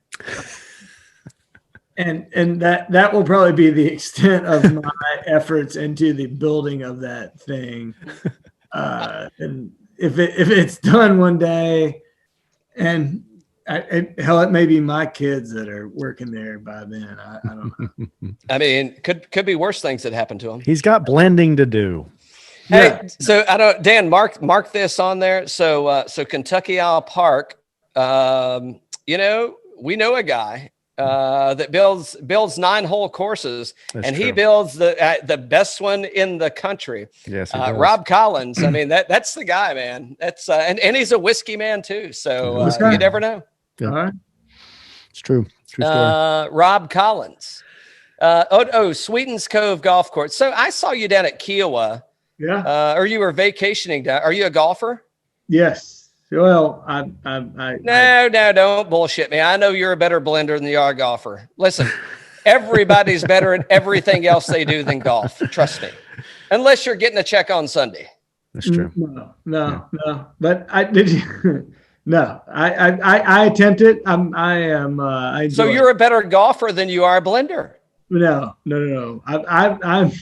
And that will probably be the extent of my efforts into the building of that thing. And if it's done one day, and hell, it may be my kids that are working there by then. I don't know. I mean, could be worse things that happen to him. He's got blending to do. Hey, Yeah. so I don't, Dan, mark this on there. So Kentucky Owl Park, we know a guy that builds 9-hole courses, That's and true. he builds the best one in the country. Yes, he does. Rob Collins. I mean, that's the guy, man. That's and he's a whiskey man too. So Okay. you never know. Yeah. All right. It's true. True story. Rob Collins. Sweetens Cove Golf Course. So I saw you down at Kiowa. Yeah. Or you were vacationing down. Are you a golfer? Yes. Well, No, don't bullshit me. I know you're a better blender than you are a golfer. Listen, everybody's better at everything else they do than golf. Trust me. Unless you're getting a check on Sunday. That's true. No. But I did. No, I attempt it. I am. I So enjoy you're a better golfer than you are a blender. it. No. I'm.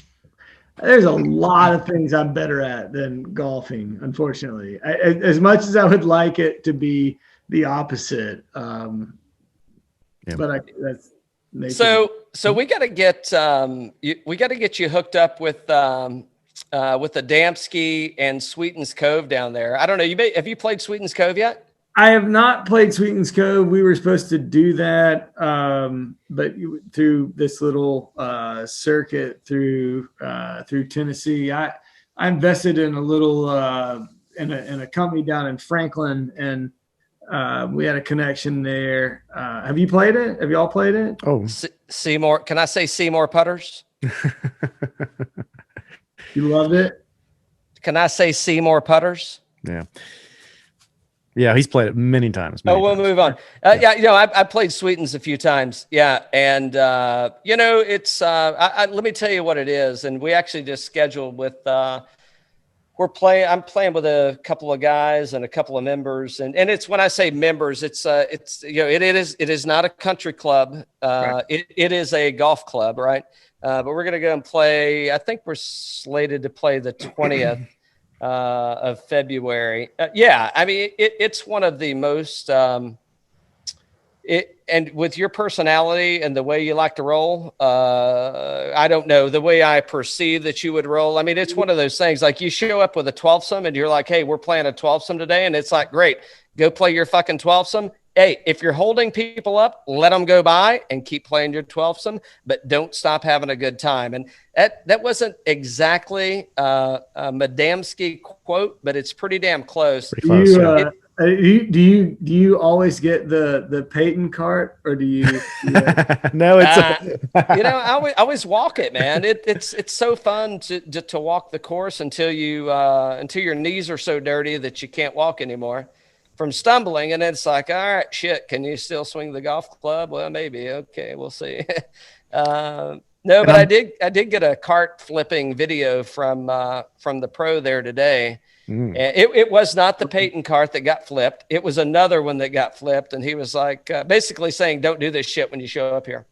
There's a lot of things I'm better at than golfing, unfortunately. As much as I would like it to be the opposite, but that's nature. So we got to get you hooked up with the Damski and Sweetens Cove down there. I don't know. Have you played Sweetens Cove yet? I have not played Sweetens Cove. We were supposed to do that, but through this little circuit through Tennessee, I invested in a little in a company down in Franklin, and we had a connection there. Have you played it? Have you all played it? Oh, Seymour. Can I say Seymour putters? You loved it? Can I say Seymour putters? yeah. Yeah, he's played it many times. We'll move on. I played Sweetens a few times. Yeah. And, it's, let me tell you what it is. And we actually just scheduled with, I'm playing with a couple of guys and a couple of members. And it's, when I say members, it is not a country club. Right. It is a golf club. Right. But we're going to go and play. I think we're slated to play the 20th. Of February. I mean, it's one of the most, and with your personality and the way you like to roll, I don't know, the way I perceive that you would roll. I mean, it's one of those things, like you show up with a 12-some and you're like, hey, we're playing a 12-some today. And it's like, great, go play your fucking 12-some. Hey, if you're holding people up, let them go by and keep playing your 12-some, but don't stop having a good time. And that wasn't exactly a Madamski quote, but it's pretty damn close. Pretty close, yeah. Do you always get the Peyton cart, or do you? No, it's I always walk it, man. It's so fun to walk the course until your knees are so dirty that you can't walk anymore from stumbling. And it's like, all right, shit, can you still swing the golf club? Well, maybe. Okay, we'll see. No, but I did get a cart flipping video from the pro there today. And it was not the Peyton cart that got flipped. It was another one that got flipped. And he was like, basically saying, don't do this shit when you show up here.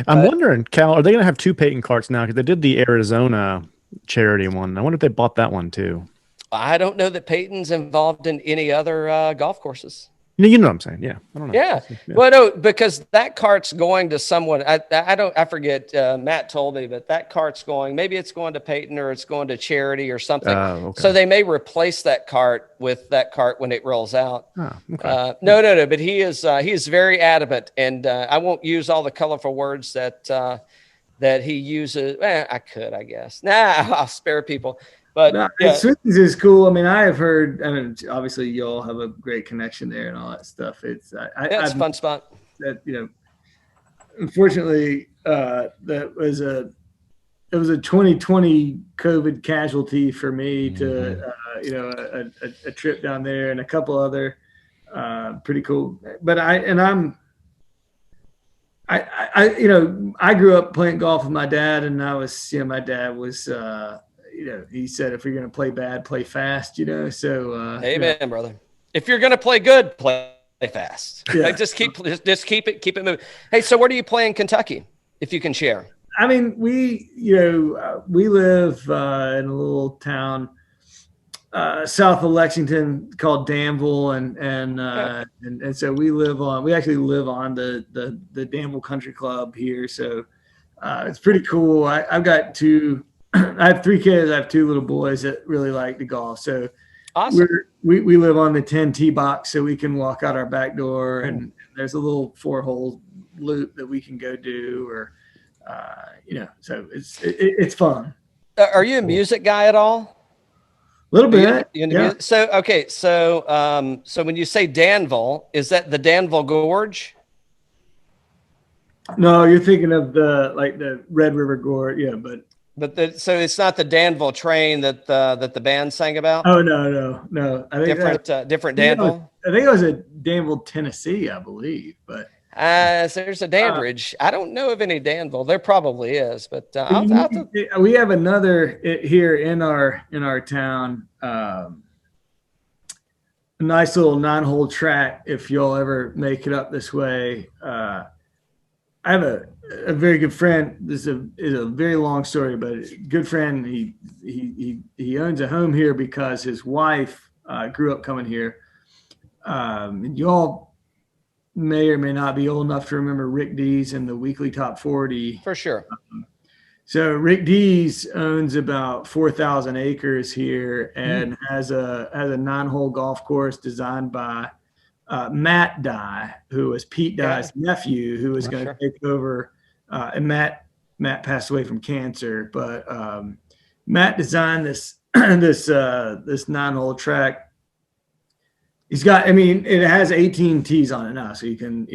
I'm wondering, Cal, are they going to have 2 Peyton carts now? Because they did the Arizona charity one. I wonder if they bought that one too. I don't know that Peyton's involved in any other golf courses. You know what I'm saying? Yeah. I don't know. Yeah. Well, no, because that cart's going to someone. I forget. Matt told me, but that cart's going. Maybe it's going to Peyton or it's going to charity or something. Okay. So they may replace that cart with that cart when it rolls out. Oh, okay. No. But he is very adamant, and I won't use all the colorful words that he uses. I could, I guess. Nah, I'll spare people. But no, Swifties is cool. I mean, I have heard. I mean, obviously, you all have a great connection there and all that stuff. It's it's a fun spot. That unfortunately, it was a 2020 COVID casualty for me to a trip down there and a couple other pretty cool. But I grew up playing golf with my dad, and my dad was. He said, if you're going to play bad, play fast, so. Amen, brother. If you're going to play good, play fast. Yeah. Like, just keep it moving. Hey, so where do you play in Kentucky, if you can share? I mean, we live in a little town south of Lexington called Danville, and so we actually live on the Danville Country Club here. So it's pretty cool. I've got I have 3 kids. I have 2 little boys that really like to golf. So awesome. We live on the 10 tee box, so we can walk out our back door, and there's a little 4-hole loop that we can go do, or so it's fun. Are you a music guy at all? A little bit. Yeah. So okay, so when you say Danville, is that the Danville Gorge? No, you're thinking of the Red River Gorge, yeah, but so it's not the Danville train that the band sang about. Oh no! I think different Danville. I think it was a Danville, Tennessee, I believe. But so there's a Danbridge. I don't know of any Danville. There probably is, but we have another here in our town. A nice little 9-hole track. If you'll ever make it up this way, I have a very good friend. This is a very long story, but a good friend. He owns a home here because his wife grew up coming here. And you all may or may not be old enough to remember Rick Dees and the Weekly Top 40. For sure. So Rick Dees owns about 4,000 acres here and has a 9-hole golf course designed by Matt Dye, who was Pete Dye's nephew, who was going to take over. And Matt passed away from cancer, but Matt designed this 9-hole track. He's got, it has 18 tees on it now, so you can,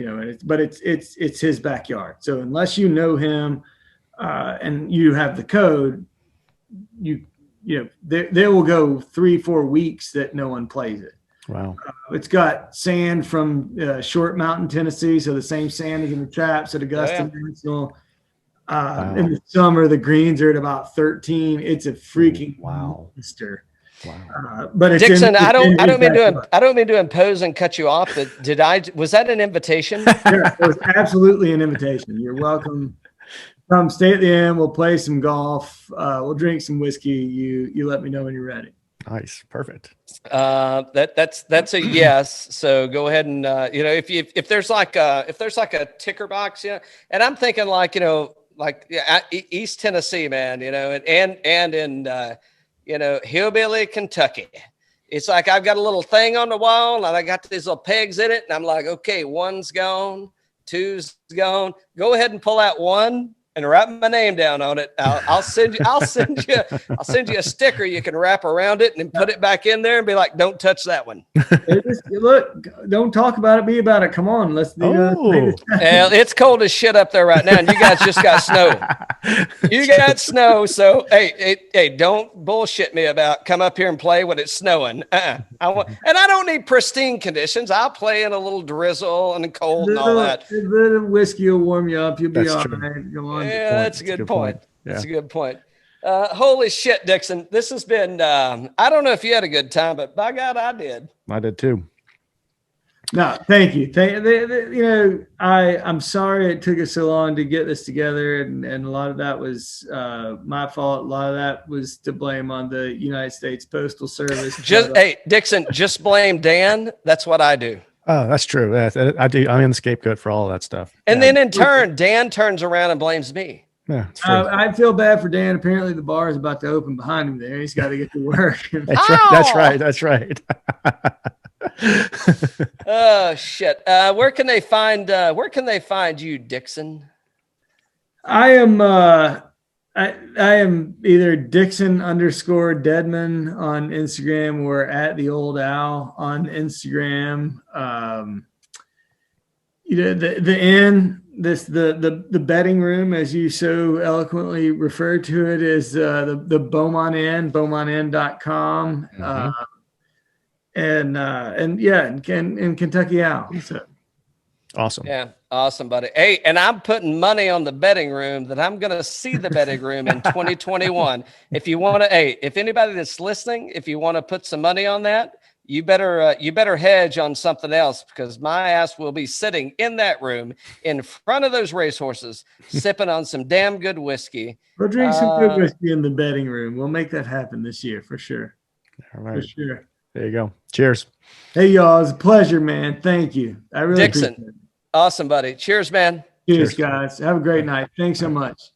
but it's his backyard. So unless you know him and you have the code, there will go 3-4 weeks that no one plays it. Wow. It's got sand from Short Mountain, Tennessee. So the same sand is in the traps at Augusta National. Wow. In the summer, the greens are at about 13. It's a freaking monster. Wow. But it's Dixon, I don't mean to impose and cut you off, but was that an invitation? Yeah, it was absolutely an invitation. You're welcome. Come stay at the inn. We'll play some golf. We'll drink some whiskey. You let me know when you're ready. Nice. Perfect. That's a yes. So go ahead and if there's like a ticker box, and I'm thinking East Tennessee, man, and in hillbilly Kentucky. It's like I've got a little thing on the wall and I got these little pegs in it, and I'm like, okay, 1's gone, 2's gone. Go ahead and pull out 1 and write my name down on it. I'll send you a sticker you can wrap around it and put it back in there and be like, don't touch that one. Look, don't talk about it, be about it. Come on, let's do it. It's cold as shit up there right now, and you guys just got snow. You got snow, so hey, don't bullshit me about come up here and play when it's snowing. And I don't need pristine conditions. I'll play in a little drizzle and cold and all that. A bit of whiskey will warm you up. You'll be all right. Come on. Yeah, that's a good point. Yeah. That's a good point. Holy shit, Dixon. This has been, I don't know if you had a good time, but by God, I did. I did too. No, thank you. I'm sorry it took us so long to get this together. And a lot of that was my fault. A lot of that was to blame on the United States Postal Service. Hey, Dixon, just blame Dan. That's what I do. Oh, that's true. I do. I'm the scapegoat for all of that stuff. And Yeah. then in turn, Dan turns around and blames me. Yeah, it's true. I feel bad for Dan. Apparently, the bar is about to open behind him. There, he's got to get to work. That's right. That's right. That's right. Oh shit! Where can they find you, Dixon? I am I am either Dixon_Dedman on Instagram or at the Old Owl on Instagram. The inn, the betting room, as you so eloquently referred to it, is the Beaumont Inn, beaumontinn.com. And yeah, in Kentucky Owl. So. Awesome. Yeah, awesome, buddy. Hey, and I'm putting money on the betting room that I'm going to see the betting room in 2021. If you want to, if anybody that's listening, if you want to put some money on that, you better hedge on something else, because my ass will be sitting in that room in front of those racehorses, sipping on some damn good whiskey. We'll drink some good whiskey in the betting room. We'll make that happen this year for sure. All right. For sure. There you go. Cheers. Hey, y'all. It's a pleasure, man. Thank you. I really Dixon. appreciate it. Awesome, buddy. Cheers, man. Cheers, guys. Have a great night. Thanks so much.